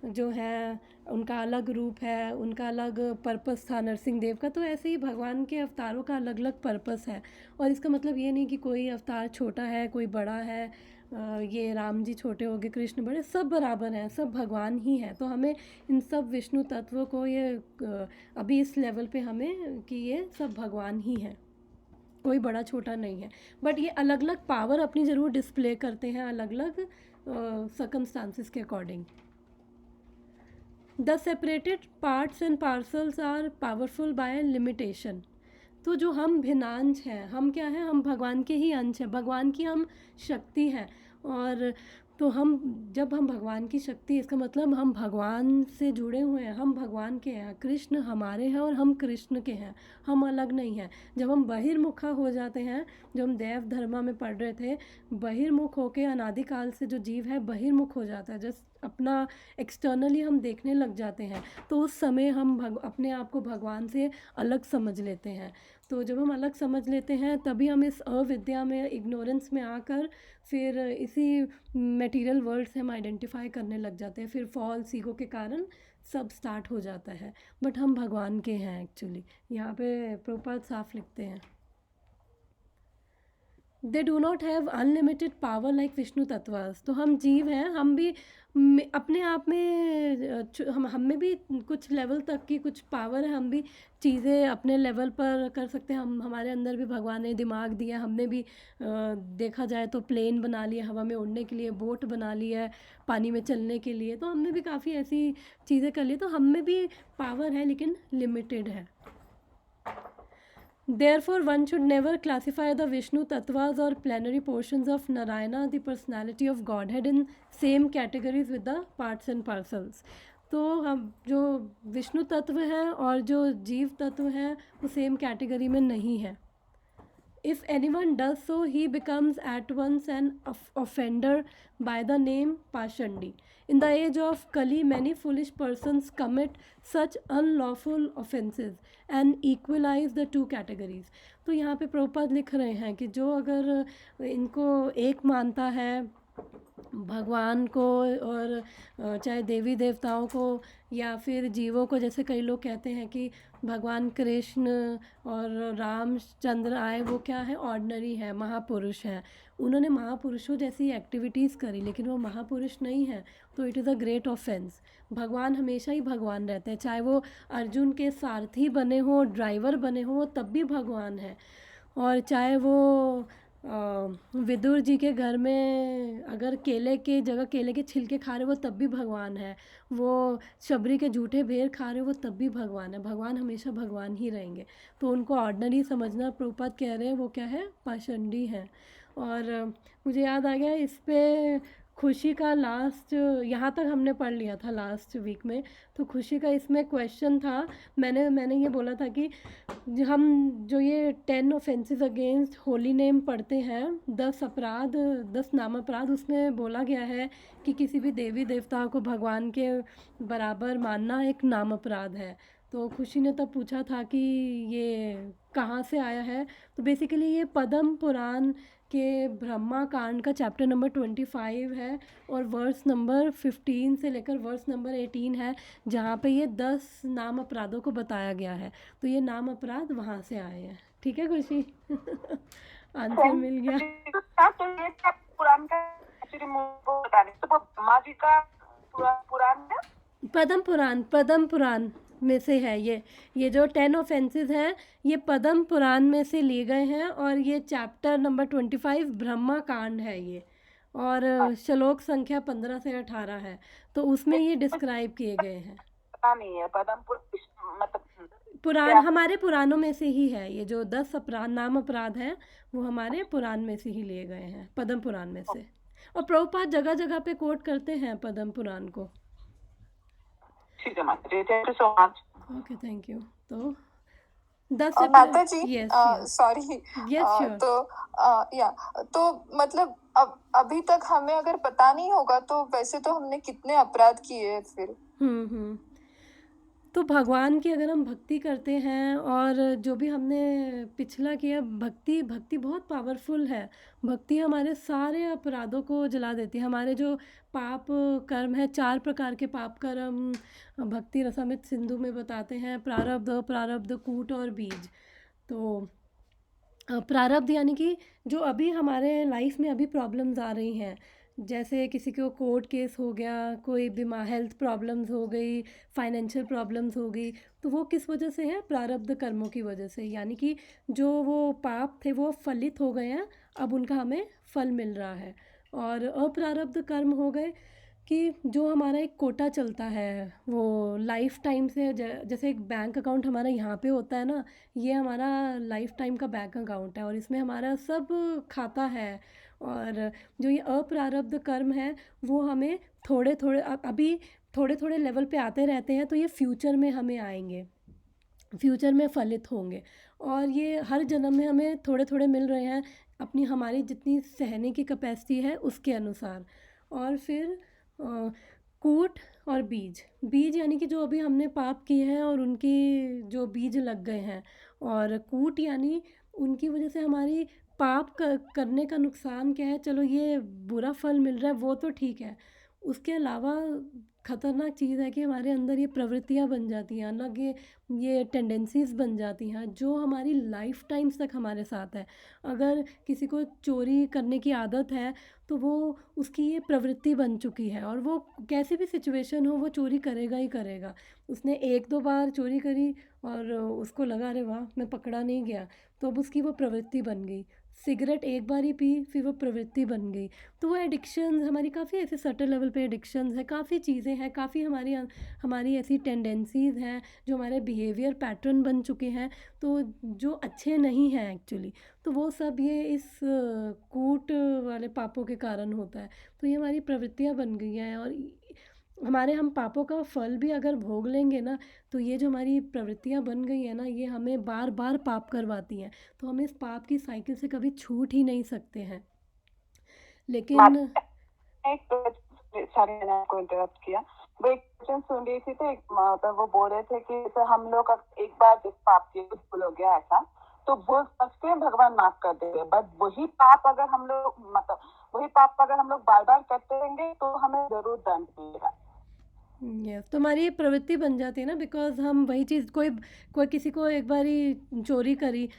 जो है उनका अलग रूप है, उनका अलग पर्पस था नरसिंह देव का। तो ऐसे ही भगवान के अवतारों का अलग अलग पर्पस है। और इसका मतलब ये नहीं कि कोई अवतार छोटा है कोई बड़ा है, ये राम जी छोटे हो गए कृष्ण बड़े, सब बराबर हैं, सब भगवान ही हैं। तो हमें इन सब विष्णु तत्वों को ये अभी इस लेवल पे हमें कि ये सब भगवान ही हैं, कोई बड़ा छोटा नहीं है। बट ये अलग अलग पावर अपनी ज़रूर डिस्प्ले करते हैं अलग अलग सर्कमस्टांसिस के according. The separated parts and parcels are powerful by limitation. तो जो हम भिन्नांश हैं, हम क्या हैं, हम भगवान के ही अंश हैं, भगवान की हम शक्ति हैं। और तो जब हम भगवान की शक्ति, इसका मतलब हम भगवान से जुड़े हुए हैं, हम भगवान के हैं, कृष्ण हमारे हैं और हम कृष्ण के हैं, हम अलग नहीं हैं। जब हम बहिर्मुखा हो जाते हैं, जो हम देव धर्मा में पढ़ रहे थे, बहिर्मुख होके अनादिकाल से जो जीव है बहिर्मुख हो जाता है, जस्ट अपना एक्सटर्नली हम देखने लग जाते हैं, तो उस समय हम अपने आप को भगवान से अलग समझ लेते हैं। तो जब हम अलग समझ लेते हैं तभी हम इस अविद्या में, इग्नोरेंस में आकर फिर इसी मटेरियल वर्ल्ड से हम आइडेंटिफाई करने लग जाते हैं। फिर फॉल्स ईगो के कारण सब स्टार्ट हो जाता है। बट हम भगवान के हैं एक्चुअली। यहाँ पे प्रभुपाद साफ लिखते हैं, they do not have unlimited power like Vishnu तत्वास। तो हम जीव हैं, हम भी अपने आप में हम में भी कुछ लेवल तक की कुछ पावर है, हम भी चीज़ें अपने लेवल पर कर सकते हैं। हमारे अंदर भी भगवान ने दिमाग दिया, हमने भी देखा जाए तो प्लेन बना लिया हवा में उड़ने के लिए, बोट बना लिया है पानी में चलने के लिए। तो हमने भी काफ़ी ऐसी चीज़ें कर ली, तो हम में भी पावर है लेकिन लिमिटेड है। Therefore, one should never classify the Vishnu Tattvas or plenary portions of Narayana, the personality of Godhead, in same categories with the parts and parcels. तो हम जो विष्णु तत्व हैं और जो जीव तत्व हैं वो सेम कैटेगरी में नहीं है, if anyone does so, he becomes at once an offender by the name Pashandi. In the age of Kali, many foolish persons commit such unlawful offenses and equalize the two categories. तो यहाँ पे प्रभुपाद लिख रहे हैं कि जो अगर इनको एक मानता है भगवान को और चाहे देवी देवताओं को या फिर जीवों को, जैसे कई लोग कहते हैं कि भगवान कृष्ण और रामचंद्र आए वो क्या है, ऑर्डिनरी है, महापुरुष हैं, उन्होंने महापुरुषों जैसी एक्टिविटीज़ करी लेकिन वो महापुरुष नहीं है, तो it is a great offence. भगवान हमेशा ही भगवान रहते हैं, चाहे वो अर्जुन के सारथी बने हो, ड्राइवर बने हो, तब भी भगवान है। और चाहे वो विदुर जी के घर में अगर केले के जगह केले के छिलके खा रहे वो तब भी भगवान है, वो शबरी के झूठे भेर खा रहे वो तब भी भगवान है। भगवान हमेशा भगवान ही रहेंगे, तो उनको ऑर्डिनरी समझना, प्रभुपाद कह रहे हैं वो क्या है, पाषंडी है। और मुझे याद आ गया इस पे खुशी का लास्ट, यहाँ तक हमने पढ़ लिया था लास्ट वीक में, तो खुशी का इसमें क्वेश्चन था, मैंने ये बोला था कि हम जो ये 10 ऑफेंसेस अगेंस्ट होली नेम पढ़ते हैं, 10 नाम अपराध, उसमें बोला गया है कि किसी भी देवी देवता को भगवान के बराबर मानना एक नाम अपराध है। तो खुशी ने तब पूछा था कि ये कहाँ से आया है, तो बेसिकली ये पद्म पुराण के ब्रह्मा कांड का चैप्टर नंबर 25 है और वर्स नंबर 15 से लेकर वर्स नंबर 18 है, जहाँ पे ये 10 नाम अपराधों को बताया गया है। तो ये नाम अपराध वहाँ से आए हैं। ठीक है खुशी? आंसर मिल गया।
तो ये पुराण का एक्चुअली मुझको बता रहे, तो ब्रह्मा जी का पुराण है,
पद्म पुराण में से है ये जो 10 ऑफेंसेस हैं ये पद्म पुराण में से लिए गए हैं और ये चैप्टर नंबर 25 ब्रह्मा कांड है ये, और श्लोक संख्या 15 से 18 है, तो उसमें ये डिस्क्राइब किए गए हैं।
पता नहीं है पद्म मतलब
पुराण हमारे पुराणों में से ही है, ये जो 10 नाम अपराध हैं वो हमारे पुराण में से ही लिए गए हैं, पद्म पुराण में से। और प्रभुपाद जगह जगह पे कोट करते हैं पद्म पुराण को।
ठीक है माता जी, thank you so much.
Okay, thank you. तो 10
माता जी,
यस
सॉरी,
श्योर।
तो मतलब अभी तक हमें अगर पता नहीं होगा तो वैसे तो हमने कितने अपराध किए फिर।
तो भगवान की अगर हम भक्ति करते हैं और जो भी हमने पिछला किया, भक्ति बहुत पावरफुल है। भक्ति हमारे सारे अपराधों को जला देती है। हमारे जो पाप कर्म है, 4 प्रकार के पाप कर्म भक्ति रसामृत सिंधु में बताते हैं, प्रारब्ध, अप्रारब्ध, कूट और बीज। तो प्रारब्ध यानी कि जो अभी हमारे लाइफ में अभी प्रॉब्लम्स आ रही हैं, जैसे किसी को कोर्ट केस हो गया, कोई बीमार हेल्थ प्रॉब्लम्स हो गई, फाइनेंशियल प्रॉब्लम्स हो गई, तो वो किस वजह से है, प्रारब्ध कर्मों की वजह से। यानी कि जो वो पाप थे वो फलित हो गए हैं, अब उनका हमें फल मिल रहा है। और अप्रारब्ध कर्म हो गए कि जो हमारा एक कोटा चलता है वो लाइफ टाइम से, जैसे एक बैंक अकाउंट हमारा यहाँ पे होता है ना, ये हमारा लाइफ टाइम का बैंक अकाउंट है और इसमें हमारा सब खाता है। और जो ये अप्रारब्ध कर्म है वो हमें अभी थोड़े थोड़े लेवल पे आते रहते हैं, तो ये फ्यूचर में हमें आएंगे, फ्यूचर में फलित होंगे, और ये हर जन्म में हमें थोड़े थोड़े मिल रहे हैं अपनी हमारी जितनी सहने की कैपेसिटी है उसके अनुसार। और फिर कूट और बीज यानी कि जो अभी हमने पाप किए हैं और उनकी जो बीज लग गए हैं, और कूट यानी उनकी वजह से हमारी पाप करने का नुकसान क्या है, चलो ये बुरा फल मिल रहा है वो तो ठीक है, उसके अलावा ख़तरनाक चीज़ है कि हमारे अंदर ये प्रवृत्तियाँ बन जाती हैं, अलग ये टेंडेंसीज़ बन जाती हैं जो हमारी लाइफ टाइम्स तक हमारे साथ है। अगर किसी को चोरी करने की आदत है तो वो उसकी ये प्रवृत्ति बन चुकी है, और वो कैसी भी सिचुएशन हो वो चोरी करेगा ही करेगा। उसने 1-2 बार चोरी करी और उसको लगा अरे वाह मैं पकड़ा नहीं गया, तो अब उसकी वो प्रवृत्ति बन गई। सिगरेट एक बार ही पी फिर वो प्रवृत्ति बन गई। तो वो एडिक्शंस हमारी काफ़ी ऐसे सटल लेवल पे एडिक्शंस है, काफ़ी चीज़ें हैं, काफ़ी हमारी ऐसी टेंडेंसीज़ हैं जो हमारे बिहेवियर पैटर्न बन चुके हैं, तो जो अच्छे नहीं हैं एक्चुअली, तो वो सब ये इस कूट वाले पापों के कारण होता है। तो ये हमारी प्रवृत्तियाँ बन गई हैं, और हमारे हम पापों का फल भी अगर भोग लेंगे ना, तो ये जो हमारी प्रवृत्तियाँ बन गई हैं ना, ये हमें बार बार पाप करवाती हैं। तो हम इस पाप की साइकिल से कभी छूट ही नहीं सकते हैं। लेकिन
एक सॉरी मैंने आपको इंटरप्ट किया। वो एक क्वेश्चन सुन रही थी तो एक मतलब वो बोल रहे थे कि जैसे हम लोग एक बार जिस पाप किए कुछ भूल हो गया ऐसा तो भूल सकते हैं, भगवान माफ कर देंगे। बट वही पाप अगर हम लोग बार बार करते रहेंगे तो हमें जरूर दंड मिलेगा।
यस, तो हमारी ये प्रवृत्ति बन जाती है ना, बिकॉज हम वही चीज़ कोई कोई किसी को एक बारी चोरी करी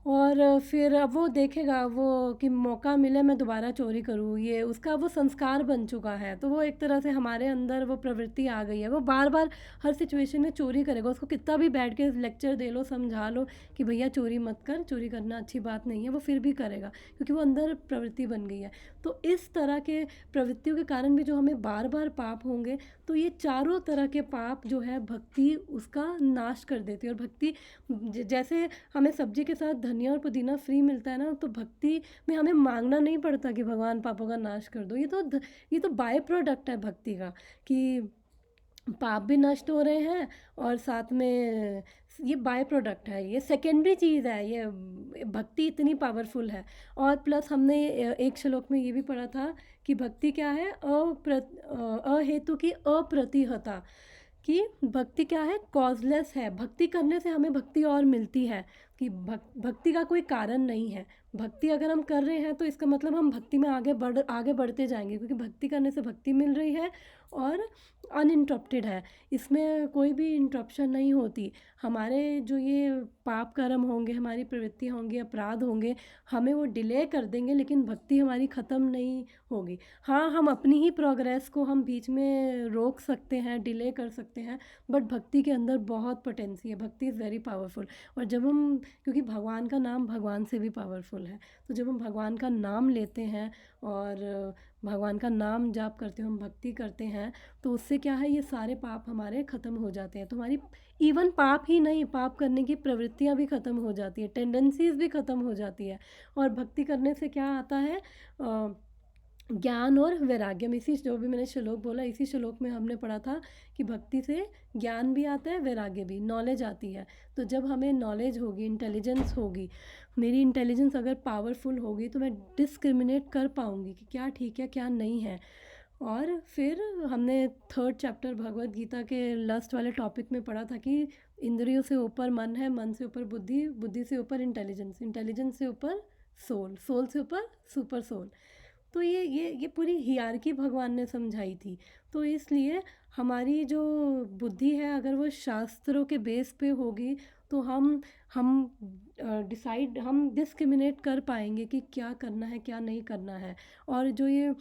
और फिर अब वो देखेगा वो कि मौका मिले मैं दोबारा चोरी करूँ, ये उसका वो संस्कार बन चुका है। तो वो एक तरह से हमारे अंदर वो प्रवृत्ति आ गई है, वो बार बार हर सिचुएशन में चोरी करेगा। उसको कितना भी बैठ के लेक्चर दे लो, समझा लो कि भैया चोरी मत कर, चोरी करना अच्छी बात नहीं है, वो फिर भी करेगा क्योंकि वो अंदर प्रवृत्ति बन गई है। तो इस तरह के प्रवृत्तियों के कारण भी जो हमें बार बार पाप होंगे, तो ये चारों तरह के पाप जो है भक्ति उसका नाश कर देती है। और भक्ति जैसे हमें सब्जी के साथ धनिया और पुदीना फ्री मिलता है ना, तो भक्ति में हमें मांगना नहीं पड़ता कि भगवान पापों का नाश कर दो। ये तो बाय प्रोडक्ट है भक्ति का, कि पाप भी नष्ट हो रहे हैं और साथ में ये बाय प्रोडक्ट है, ये सेकेंडरी चीज़ है। ये भक्ति इतनी पावरफुल है। और प्लस हमने एक श्लोक में ये भी पढ़ा था कि भक्ति क्या है, अहेतु की अप्रतिहता, कि भक्ति क्या है, कॉजलेस है। भक्ति करने से हमें भक्ति और मिलती है, कि भक्ति का कोई कारण नहीं है। भक्ति अगर हम कर रहे हैं तो इसका मतलब हम भक्ति में आगे बढ़ते जाएंगे, क्योंकि भक्ति करने से भक्ति मिल रही है और अनइंटरप्टेड है, इसमें कोई भी इंटरप्शन नहीं होती। हमारे जो ये पाप कर्म होंगे, हमारी प्रवृत्तियाँ होंगी, अपराध होंगे, हमें वो डिले कर देंगे, लेकिन भक्ति हमारी ख़त्म नहीं होगी। हाँ, हम अपनी ही प्रोग्रेस को हम बीच में रोक सकते हैं, डिले कर सकते हैं, बट भक्ति के अंदर बहुत पोटेंसी है। भक्ति इज़ वेरी पावरफुल। और जब हम, क्योंकि भगवान का नाम भगवान से भी पावरफुल है, तो जब हम भगवान का नाम लेते हैं और भगवान का नाम जाप करते हैं, हम भक्ति करते हैं, तो उससे क्या है, ये सारे पाप हमारे ख़त्म हो जाते हैं। तो हमारी इवन पाप ही नहीं, पाप करने की प्रवृत्तियाँ भी ख़त्म हो जाती है, टेंडेंसीज भी ख़त्म हो जाती है। और भक्ति करने से क्या आता है, ज्ञान और वैराग्य में, इसी जो भी मैंने श्लोक बोला, इसी श्लोक में हमने पढ़ा था कि भक्ति से ज्ञान भी आता है, वैराग्य भी, नॉलेज आती है। तो जब हमें नॉलेज होगी, इंटेलिजेंस होगी, मेरी इंटेलिजेंस अगर पावरफुल होगी, तो मैं डिस्क्रिमिनेट कर पाऊँगी कि क्या ठीक है क्या नहीं है। और फिर हमने 3rd चैप्टर भगवत गीता के लस्ट वाले टॉपिक में पढ़ा था कि इंद्रियों से ऊपर मन है, मन से ऊपर बुद्धि, बुद्धि से ऊपर इंटेलिजेंस, इंटेलिजेंस से ऊपर सोल, सोल से ऊपर सुपर सोल। तो ये पूरी हियरार्की भगवान ने समझाई थी। तो इसलिए हमारी जो बुद्धि है, अगर वो शास्त्रों के बेस पे होगी, तो हम डिस्क्रिमिनेट कर पाएंगे कि क्या करना है क्या नहीं करना है। और जो ये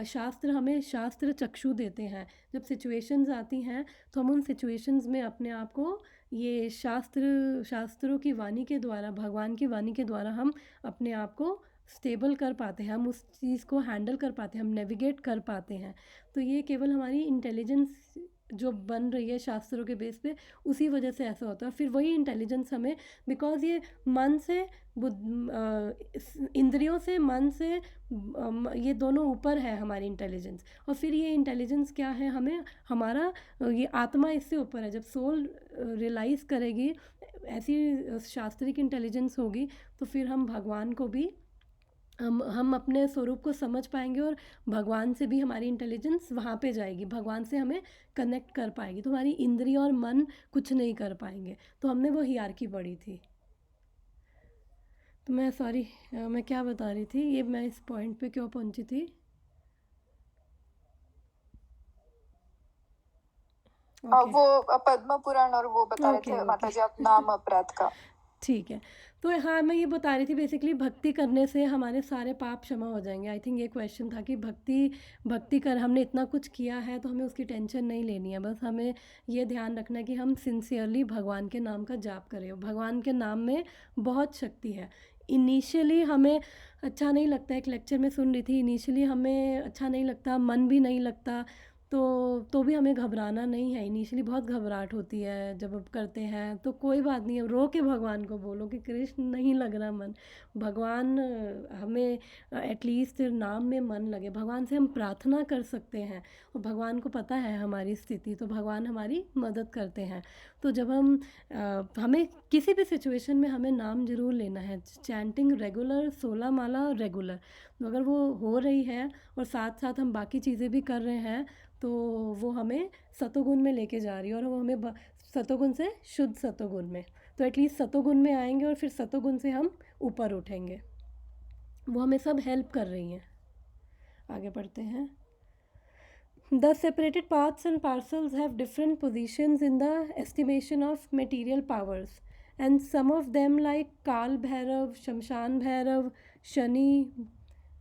शास्त्र हमें शास्त्र चक्षु देते हैं, जब सिचुएशंस आती हैं तो हम उन सिचुएशंस में अपने आप को ये शास्त्रों की वाणी के द्वारा, भगवान की वाणी के द्वारा हम अपने आप को स्टेबल कर पाते हैं, हम उस चीज़ को हैंडल कर पाते हैं, हम नेविगेट कर पाते हैं। तो ये केवल हमारी इंटेलिजेंस जो बन रही है शास्त्रों के बेस पे, उसी वजह से ऐसा होता है। फिर वही इंटेलिजेंस हमें, बिकॉज ये मन से इंद्रियों से, मन से, ये दोनों ऊपर है हमारी इंटेलिजेंस। और फिर ये इंटेलिजेंस क्या है, हमें हमारा ये आत्मा इससे ऊपर है। जब सोल रियलाइज़ करेगी, ऐसी शास्त्रिक इंटेलिजेंस होगी, तो फिर हम भगवान को भी, हम अपने स्वरूप को समझ पाएंगे, और भगवान से भी हमारी इंटेलिजेंस वहाँ पे जाएगी, भगवान से हमें कनेक्ट कर पाएगी। तो हमारी इंद्रिय और मन कुछ नहीं कर पाएंगे। तो हमने वो हियरार्की पढ़ी थी। तो मैं सॉरी, मैं क्या बता रही थी, ये मैं इस पॉइंट पे क्यों पहुँची थी।
वो पद्म पुराण और वो बता रहे थे माता जी आप नाम अपराध का।
ठीक है, तो हाँ, मैं ये बता रही थी बेसिकली भक्ति करने से हमारे सारे पाप क्षमा हो जाएंगे। आई थिंक ये क्वेश्चन था कि भक्ति कर, हमने इतना कुछ किया है तो हमें उसकी टेंशन नहीं लेनी है। बस हमें ये ध्यान रखना है कि हम सिंसियरली भगवान के नाम का जाप करें। भगवान के नाम में बहुत शक्ति है। इनिशियली हमें अच्छा नहीं लगता, एक लेक्चर में सुन रही थी, इनिशियली हमें अच्छा नहीं लगता, मन भी नहीं लगता, तो भी हमें घबराना नहीं है। इनिशियली बहुत घबराहट होती है जब अब करते हैं, तो कोई बात नहीं है, रो के भगवान को बोलो कि कृष्ण नहीं लग रहा मन, भगवान हमें एटलीस्ट नाम में मन लगे। भगवान से हम प्रार्थना कर सकते हैं और भगवान को पता है हमारी स्थिति, तो भगवान हमारी मदद करते हैं। तो जब हमें किसी भी सिचुएशन में हमें नाम ज़रूर लेना है, चैंटिंग रेगुलर, 16 माला रेगुलर, तो अगर वो हो रही है और साथ साथ हम बाकी चीज़ें भी कर रहे हैं, तो वो हमें सतोगुण में लेके जा रही है और वो हमें सतोगुण से शुद्ध सतोगुण में, तो एटलीस्ट सतोगुण में आएंगे और फिर सतोगुण से हम ऊपर उठेंगे। वो हमें सब हेल्प कर रही हैं। आगे बढ़ते हैं। The separated parts and parcels have different positions in the estimation of material powers, and some of them, like Kal Bhairav, Shamshan Bhairav, Shani,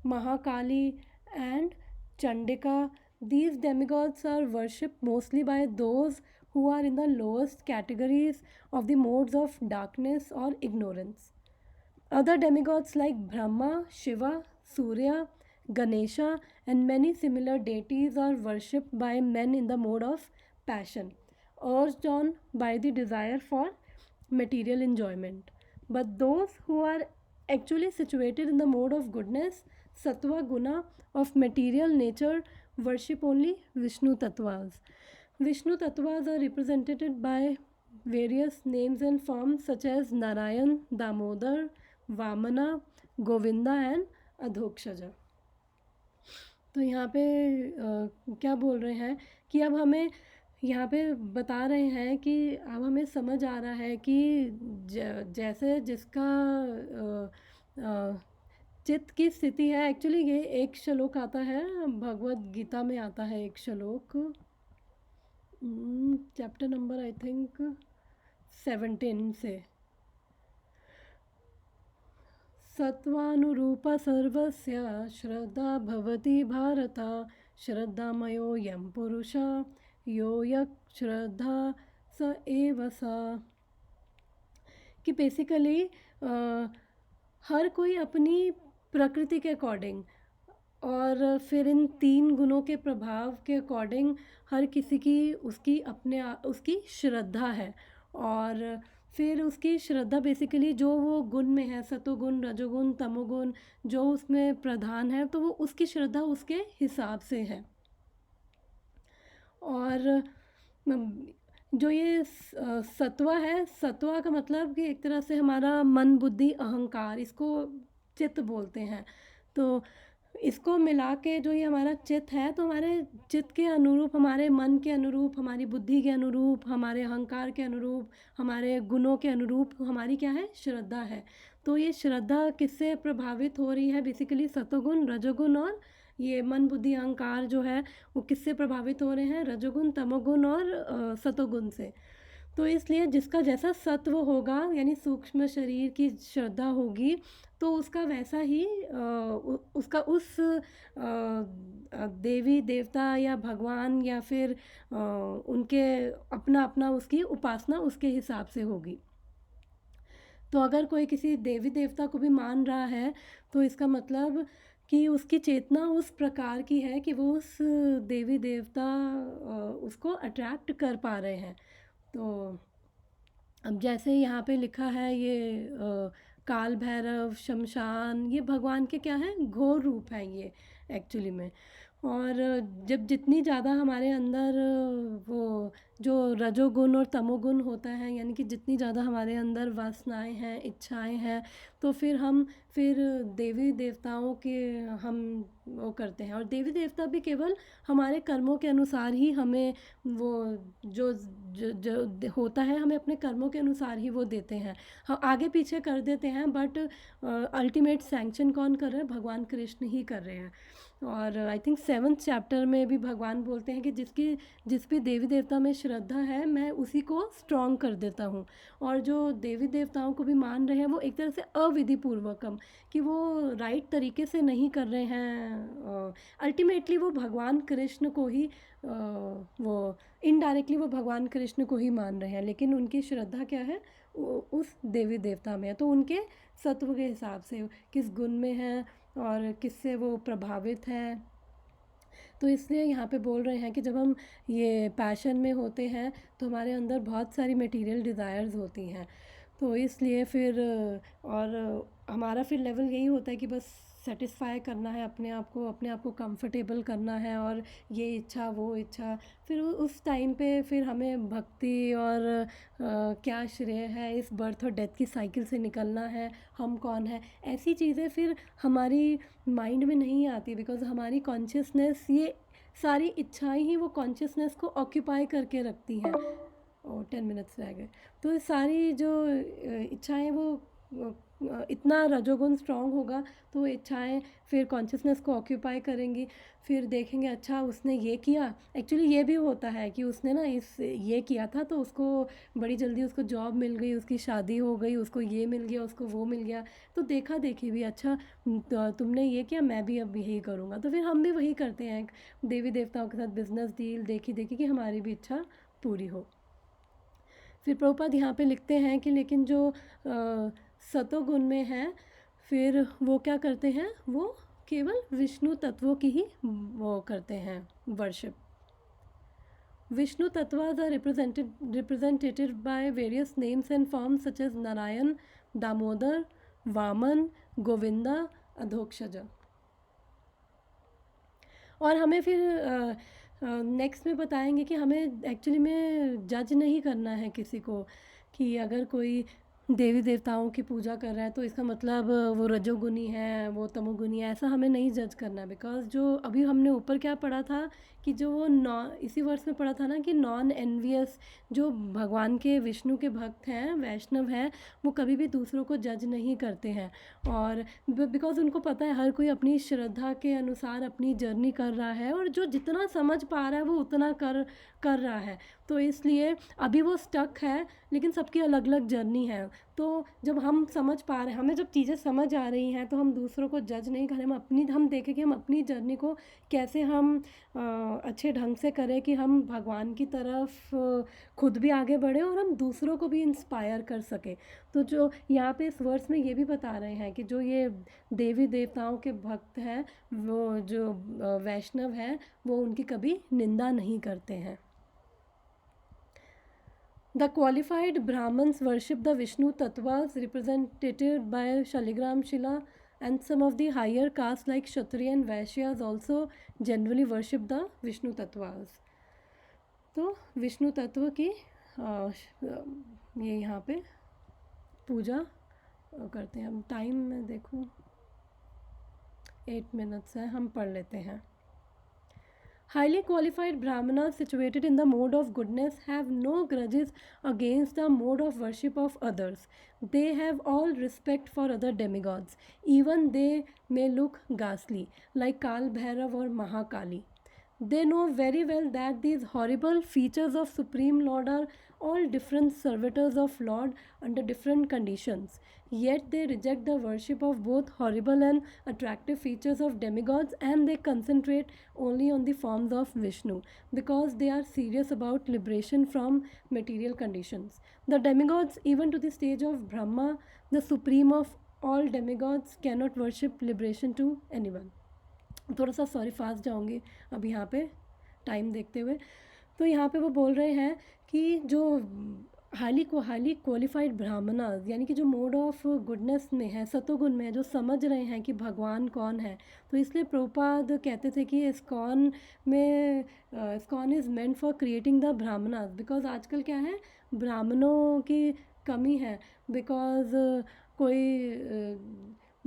Mahakali, and Chandika, these demigods are worshipped mostly by those who are in the lowest categories of the modes of darkness or ignorance. Other demigods like Brahma, Shiva, Surya, Ganesha, and many similar deities are worshipped by men in the mode of passion, urged on by the desire for material enjoyment. But those who are actually situated in the mode of goodness, sattva guna, of material nature, worship only Vishnu tattvas. Vishnu tattvas are represented by various names and forms such as Narayan, Damodar, Vamana, Govinda and Adhokshaja. तो यहाँ पे क्या बोल रहे हैं कि अब हमें यहाँ पे बता रहे हैं कि अब हमें समझ आ रहा है कि जैसे जिसका चित्त की स्थिति है, एक्चुअली ये एक श्लोक आता है भगवद गीता में, आता है एक श्लोक, चैप्टर नंबर आई थिंक 17 से, सत्वानुरूप सर्वस्य श्रद्धा भवति भारत, श्रद्धामयोऽयं पुरुष यो यः श्रद्धा स एव स। कि बेसिकली हर कोई अपनी प्रकृति के अकॉर्डिंग और फिर इन 3 गुणों के प्रभाव के अकॉर्डिंग हर किसी की उसकी श्रद्धा है, और फिर उसकी श्रद्धा बेसिकली जो वो गुण में है, सतोगुण, रजोगुण, तमोगुण, जो उसमें प्रधान है, तो वो उसकी श्रद्धा उसके हिसाब से है। और जो ये सत्वा है, सत्वा का मतलब कि एक तरह से हमारा मन, बुद्धि, अहंकार, इसको चित्त बोलते हैं। तो इसको मिला के जो ये हमारा चित्त है, तो हमारे चित्त के अनुरूप, हमारे मन के अनुरूप, हमारी बुद्धि के अनुरूप, हमारे अहंकार के अनुरूप, हमारे गुणों के अनुरूप हमारी क्या है, श्रद्धा है। तो ये श्रद्धा किससे प्रभावित हो रही है, बेसिकली सतोगुण, रजोगुण और ये मन, बुद्धि, अहंकार जो है वो किससे प्रभावित हो रहे हैं, रजोगुण, तमोगुण और सतोगुण से। तो इसलिए जिसका जैसा सत्व होगा, यानी सूक्ष्म शरीर की श्रद्धा होगी, तो उसका वैसा ही उसका उस देवी देवता या भगवान या फिर उनके अपना उसकी उपासना उसके हिसाब से होगी। तो अगर कोई किसी देवी देवता को भी मान रहा है, तो इसका मतलब कि उसकी चेतना उस प्रकार की है कि वो उस देवी देवता उसको अट्रैक्ट कर पा रहे हैं। तो अब जैसे यहाँ पे लिखा है, ये काल भैरव, शमशान, ये भगवान के क्या हैं, घोर रूप हैं ये एक्चुअली में। और जब जितनी ज़्यादा हमारे अंदर वो जो रजोगुण और तमोगुण होता है, यानी कि जितनी ज़्यादा हमारे अंदर वासनाएं हैं, इच्छाएं हैं, तो फिर देवी देवताओं के हम वो करते हैं। और देवी देवता भी केवल हमारे कर्मों के अनुसार ही हमें वो जो होता है, हमें अपने कर्मों के अनुसार ही वो देते हैं। हम आगे पीछे कर देते हैं, बट अल्टीमेट सैंक्शन कौन कर रहे हैं, भगवान कृष्ण ही कर रहे हैं। और आई थिंक 7th चैप्टर में भी भगवान बोलते हैं कि जिस भी देवी देवता में श्रद्धा है, मैं उसी को स्ट्रॉन्ग कर देता हूँ। और जो देवी देवताओं को भी मान रहे हैं, वो एक तरह से अविधि पूर्वकम, कि वो राइट तरीके से नहीं कर रहे हैं, अल्टीमेटली वो भगवान कृष्ण को ही वो इनडायरेक्टली वो भगवान कृष्ण को ही मान रहे हैं, लेकिन उनकी श्रद्धा क्या है, उस देवी देवता में है। तो उनके सत्व के हिसाब से किस गुण में है और किससे वो प्रभावित है, तो इसलिए यहाँ पे बोल रहे हैं कि जब हम ये पैशन में होते हैं तो हमारे अंदर बहुत सारी मटेरियल डिज़ायर्स होती हैं, तो इसलिए फिर और हमारा फिर लेवल यही होता है कि बस सेटिस्फाई करना है अपने आप को कंफर्टेबल करना है, और ये इच्छा वो इच्छा, फिर उस टाइम पे फिर हमें भक्ति और क्या श्रेय है, इस बर्थ और डेथ की साइकिल से निकलना है, हम कौन है, ऐसी चीज़ें फिर हमारी माइंड में नहीं आती, बिकॉज़ हमारी कॉन्शियसनेस ये सारी इच्छाएं ही वो कॉन्शियसनेस को ऑक्यूपाई करके रखती हैं। और 10 मिनट्स रह गए। तो ये सारी जो इच्छाएं वो इतना रजोगुण स्ट्रांग होगा तो वो इच्छाएं फिर कॉन्शियसनेस को ऑक्यूपाई करेंगी, फिर देखेंगे अच्छा उसने ये किया, एक्चुअली ये भी होता है कि उसने ना ये किया था तो उसको बड़ी जल्दी उसको जॉब मिल गई, उसकी शादी हो गई, उसको ये मिल गया, उसको वो मिल गया, तो देखा देखी भी अच्छा तुमने ये किया मैं भी अब यही करूँगा, तो फिर हम भी वही करते हैं देवी देवताओं के साथ बिजनेस डील देखी देखी कि हमारी भी इच्छा पूरी हो। फिर प्रभुपाद यहाँ पे लिखते हैं कि लेकिन जो सतोगुण में है फिर वो क्या करते हैं, वो केवल विष्णु तत्वों की ही वो करते हैं वर्शिप। विष्णु तत्वास are represented by various names and forms such as Narayan, Damodar, Vaman, Govinda, Adhokshaj. और हमें फिर नेक्स्ट में बताएंगे कि हमें एक्चुअली में जज नहीं करना है किसी को, कि अगर कोई देवी देवताओं की पूजा कर रहा है तो इसका मतलब वो रजोगुनी है, वो तमोगुनी है, ऐसा हमें नहीं जज करना है। बिकॉज जो अभी हमने ऊपर क्या पढ़ा था कि जो वो इसी वर्ष में पढ़ा था ना कि नॉन एनवियस, जो भगवान के विष्णु के भक्त हैं, वैष्णव हैं, वो कभी भी दूसरों को जज नहीं करते हैं, और बिकॉज उनको पता है हर कोई अपनी श्रद्धा के अनुसार अपनी जर्नी कर रहा है, और जो जितना समझ पा रहा है वो उतना कर रहा है, तो इसलिए अभी वो स्टक है, लेकिन सबकी अलग अलग जर्नी है। तो जब हम समझ पा रहे हैं, हमें जब चीज़ें समझ आ रही हैं, तो हम दूसरों को जज नहीं करें, हम देखें कि हम अपनी जर्नी को कैसे हम अच्छे ढंग से करें कि हम भगवान की तरफ खुद भी आगे बढ़ें और हम दूसरों को भी इंस्पायर कर सकें। तो जो यहाँ पे इस वर्ष में ये भी बता रहे हैं कि जो ये देवी देवताओं के भक्त हैं, वो जो वैष्णव हैं, वो उनकी कभी निंदा नहीं करते हैं। The qualified Brahmins worship the Vishnu Tattvas represented by Shaligram Shila, and some of the higher castes like Kshatriya and Vaishyas also generally worship the Vishnu Tattvas. तो विष्णु तत्व की ये यहाँ पे पूजा करते हैं। हम टाइम में देखूँ 8 मिनट्स है, हम पढ़ लेते हैं। Highly qualified brahmanas situated in the mode of goodness have no grudges against the mode of worship of others. They have all respect for other demigods, even they may look ghastly, like Kal Bhairav or Mahakali. They know very well that these horrible features of Supreme Lord are all different servitors of Lord under different conditions. Yet they reject the worship of both horrible and attractive features of demigods, and they concentrate only on the forms of Vishnu because they are serious about liberation from material conditions. The demigods, even to the stage of Brahma, the supreme of all demigods, cannot worship liberation to anyone. थोड़ा सा sorry fast जाऊंगी अब यहाँ पे time देखते हुए। तो यहाँ पे वो बोल रहे हैं कि जो हाईली क्वालिफाइड ब्राह्मणास, यानी कि जो मोड ऑफ गुडनेस में है, सतोगुण में है, जो समझ रहे हैं कि भगवान कौन है, तो इसलिए प्रभुपाद कहते थे कि इस्कॉन में ISKCON is meant for creating the Brahmanas, because आजकल क्या है, ब्राह्मणों की कमी है, बिकॉज कोई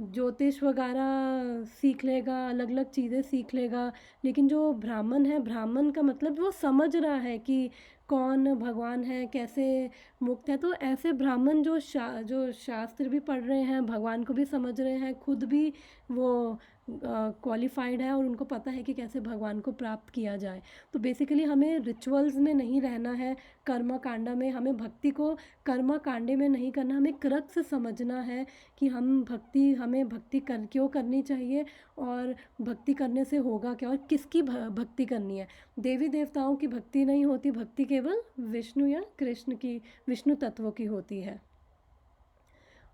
ज्योतिष वगैरह सीख लेगा, अलग अलग चीज़ें सीख लेगा, लेकिन जो ब्राह्मण है, ब्राह्मण का मतलब वो समझ रहा है कि कौन भगवान है, कैसे मुक्त है। तो ऐसे ब्राह्मण जो शास्त्र भी पढ़ रहे हैं, भगवान को भी समझ रहे हैं, खुद भी वो क्वालिफाइड है और उनको पता है कि कैसे भगवान को प्राप्त किया जाए। तो बेसिकली हमें रिचुअल्स में नहीं रहना है, कर्म कांडा में, हमें भक्ति को कर्म कांडे में नहीं करना, हमें क्रक्स समझना है कि हमें भक्ति क्यों करनी चाहिए और भक्ति करने से होगा क्या और किसकी भक्ति करनी है। देवी देवताओं की भक्ति नहीं होती, भक्ति केवल विष्णु या कृष्ण की, विष्णु तत्वों की होती है।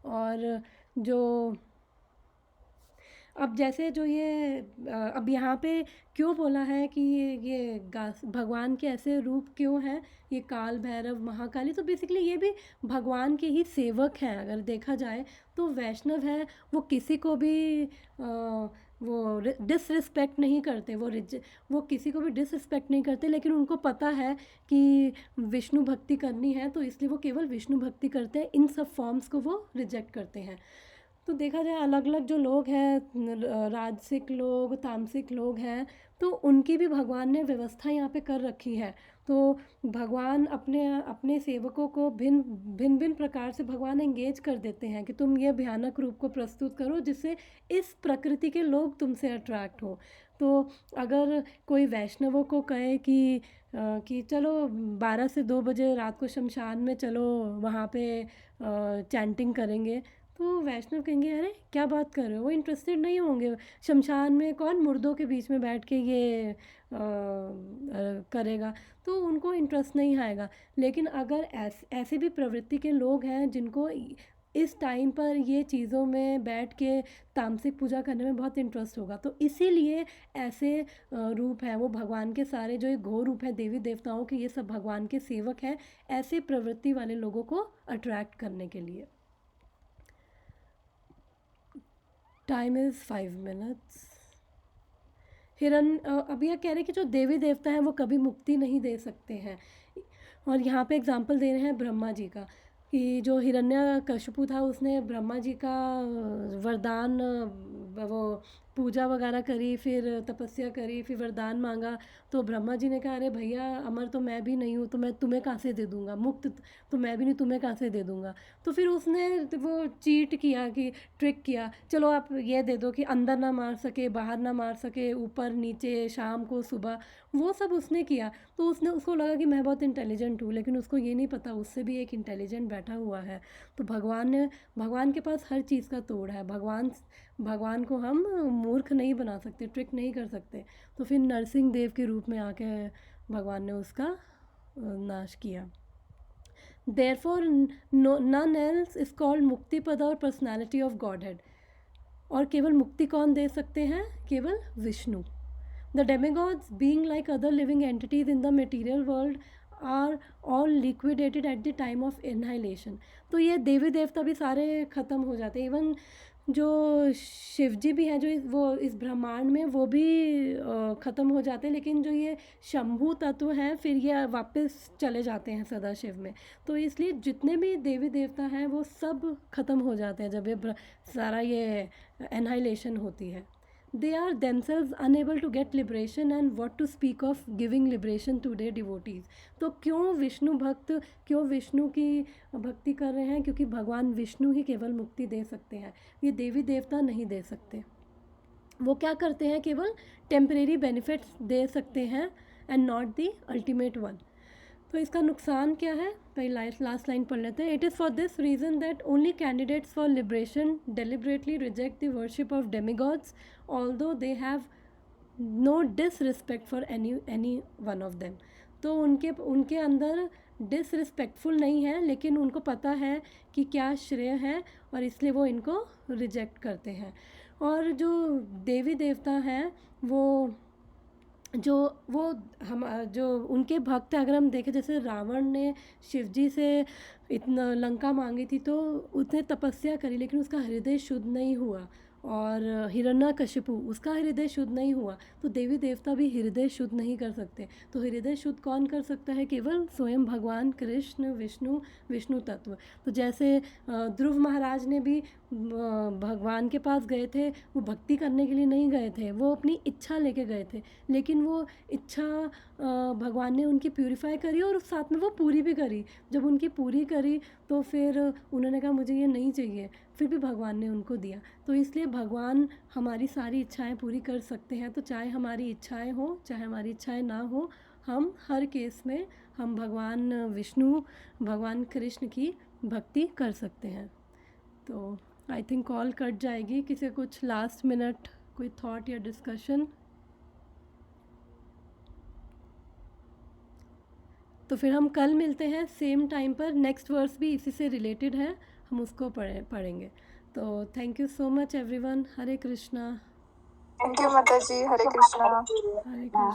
और जो अब जैसे जो ये अब यहाँ पे क्यों बोला है कि ये भगवान के ऐसे रूप क्यों हैं, ये काल भैरव महाकाली, तो बेसिकली ये भी भगवान के ही सेवक हैं। अगर देखा जाए तो वैष्णव है वो किसी को भी वो डिसरिस्पेक्ट नहीं करते, वो किसी को भी डिसरिस्पेक्ट नहीं करते, लेकिन उनको पता है कि विष्णु भक्ति करनी है तो इसलिए वो केवल विष्णु भक्ति करते हैं, इन सब फॉर्म्स को वो रिजेक्ट करते हैं। तो देखा जाए अलग अलग जो लोग हैं, राजसिक लोग, तामसिक लोग हैं, तो उनकी भी भगवान ने व्यवस्था यहाँ पे कर रखी है। तो भगवान अपने अपने सेवकों को भिन्न प्रकार से भगवान एंगेज कर देते हैं कि तुम ये भयानक रूप को प्रस्तुत करो जिससे इस प्रकृति के लोग तुमसे अट्रैक्ट हो। तो अगर कोई वैष्णवों को कहे कि चलो 12 से 2 बजे रात को शमशान में चलो, वहाँ पे चैंटिंग करेंगे, तो वैष्णव कहेंगे अरे क्या बात कर रहे हो, वो इंटरेस्टेड नहीं होंगे। शमशान में कौन मुर्दों के बीच में बैठ के ये करेगा, तो उनको इंटरेस्ट नहीं आएगा। लेकिन अगर ऐसे भी प्रवृत्ति के लोग हैं जिनको इस टाइम पर ये चीज़ों में बैठ के तामसिक पूजा करने में बहुत इंटरेस्ट होगा, तो इसीलिए ऐसे रूप हैं वो भगवान के सारे, जो ये घोर रूप है देवी देवताओं के, ये सब भगवान के सेवक हैं ऐसे प्रवृत्ति वाले लोगों को अट्रैक्ट करने के लिए। Time is 5 minutes. अब यह कह रहे हैं कि जो देवी देवता हैं वो कभी मुक्ति नहीं दे सकते हैं, और यहाँ पे एग्जांपल दे रहे हैं ब्रह्मा जी का, कि जो हिरण्यकशिपु था उसने ब्रह्मा जी का वरदान, वो पूजा वगैरह करी, फिर तपस्या करी, फिर वरदान मांगा, तो ब्रह्मा जी ने कहा अरे भैया अमर तो मैं भी नहीं हूँ, तो मैं तुम्हें कहाँ से दे दूँगा, मुक्त तो मैं भी नहीं, तुम्हें कहाँ से दे दूँगा। तो फिर उसने वो चीट किया, कि ट्रिक किया, चलो आप ये दे दो कि अंदर ना मार सके, बाहर ना मार सके, ऊपर नीचे, शाम को सुबह, वो सब उसने किया। तो उसको लगा कि मैं बहुत इंटेलिजेंट हूँ, लेकिन उसको ये नहीं पता उससे भी एक इंटेलिजेंट बैठा हुआ है। तो भगवान के पास हर चीज़ का तोड़ है। भगवान को हम मूर्ख नहीं बना सकते, ट्रिक नहीं कर सकते। तो फिर नरसिंह देव के रूप में आके भगवान ने उसका नाश किया। Therefore, none else is called मुक्तिपद और पर्सनैलिटी ऑफ गॉडहेड। और केवल मुक्ति कौन दे सकते हैं? केवल Vishnu. The demigods, being like other living entities in the material world, are all liquidated at the time of annihilation। तो ये देवी देवता भी सारे ख़त्म हो जाते हैं। इवन जो शिव जी भी हैं, जो वो इस ब्रह्मांड में, वो भी ख़त्म हो जाते हैं। लेकिन जो ये शंभु तत्व हैं फिर ये वापस चले जाते हैं सदाशिव में। तो इसलिए जितने भी देवी देवता हैं वो सब ख़त्म हो जाते हैं जब ये सारा ये एनहाइलेशन होती है। They are themselves unable to get liberation, and what to speak of giving liberation to their devotees। तो क्यों विष्णु की भक्ति कर रहे हैं? क्योंकि भगवान विष्णु ही केवल मुक्ति दे सकते हैं, ये देवी देवता नहीं दे सकते। वो क्या करते हैं? केवल टेम्परेरी बेनिफिट्स दे सकते हैं and not the ultimate one. तो इसका नुकसान क्या है? पहले लास्ट लाइन पढ़ लेते हैं। It is for this reason that only candidates for liberation deliberately reject the worship of demigods although they have no disrespect for any one of them. तो उनके अंदर डिसरिस्पेक्टफुल नहीं है, लेकिन उनको पता है कि क्या श्रेय है और इसलिए वो इनको रिजेक्ट करते हैं। और जो देवी देवता हैं जो उनके भक्त हैं, अगर हम देखें जैसे रावण ने शिवजी से इतना लंका मांगी थी तो उसने तपस्या करी, लेकिन उसका हृदय शुद्ध नहीं हुआ। और हिरण्यकशिपु, उसका हृदय शुद्ध नहीं हुआ। तो देवी देवता भी हृदय शुद्ध नहीं कर सकते। तो हृदय शुद्ध कौन कर सकता है? केवल स्वयं भगवान कृष्ण, विष्णु तत्व। तो जैसे ध्रुव महाराज ने भी भगवान के पास गए थे, वो भक्ति करने के लिए नहीं गए थे, वो अपनी इच्छा लेके गए थे। लेकिन वो इच्छा भगवान ने उनकी प्यूरीफाई करी और साथ में वो पूरी भी करी। जब उनकी पूरी करी तो फिर उन्होंने कहा मुझे ये नहीं चाहिए, फिर भी भगवान ने उनको दिया। तो इसलिए भगवान हमारी सारी इच्छाएं पूरी कर सकते हैं। तो चाहे हमारी इच्छाएं हो चाहे हमारी इच्छाएं ना हो, हम हर केस में हम भगवान विष्णु, भगवान कृष्ण की भक्ति कर सकते हैं। तो आई थिंक कॉल कट जाएगी। किसी कुछ लास्ट मिनट कोई थॉट या डिस्कशन? तो फिर हम कल मिलते हैं सेम टाइम पर। नेक्स्ट वर्स भी इसी से रिलेटेड है, हम उसको पढ़ेंगे। तो thank you so much everyone. Hare Krishna.
Thank you माता जी, हरे कृष्णा।
हरे कृष्ण।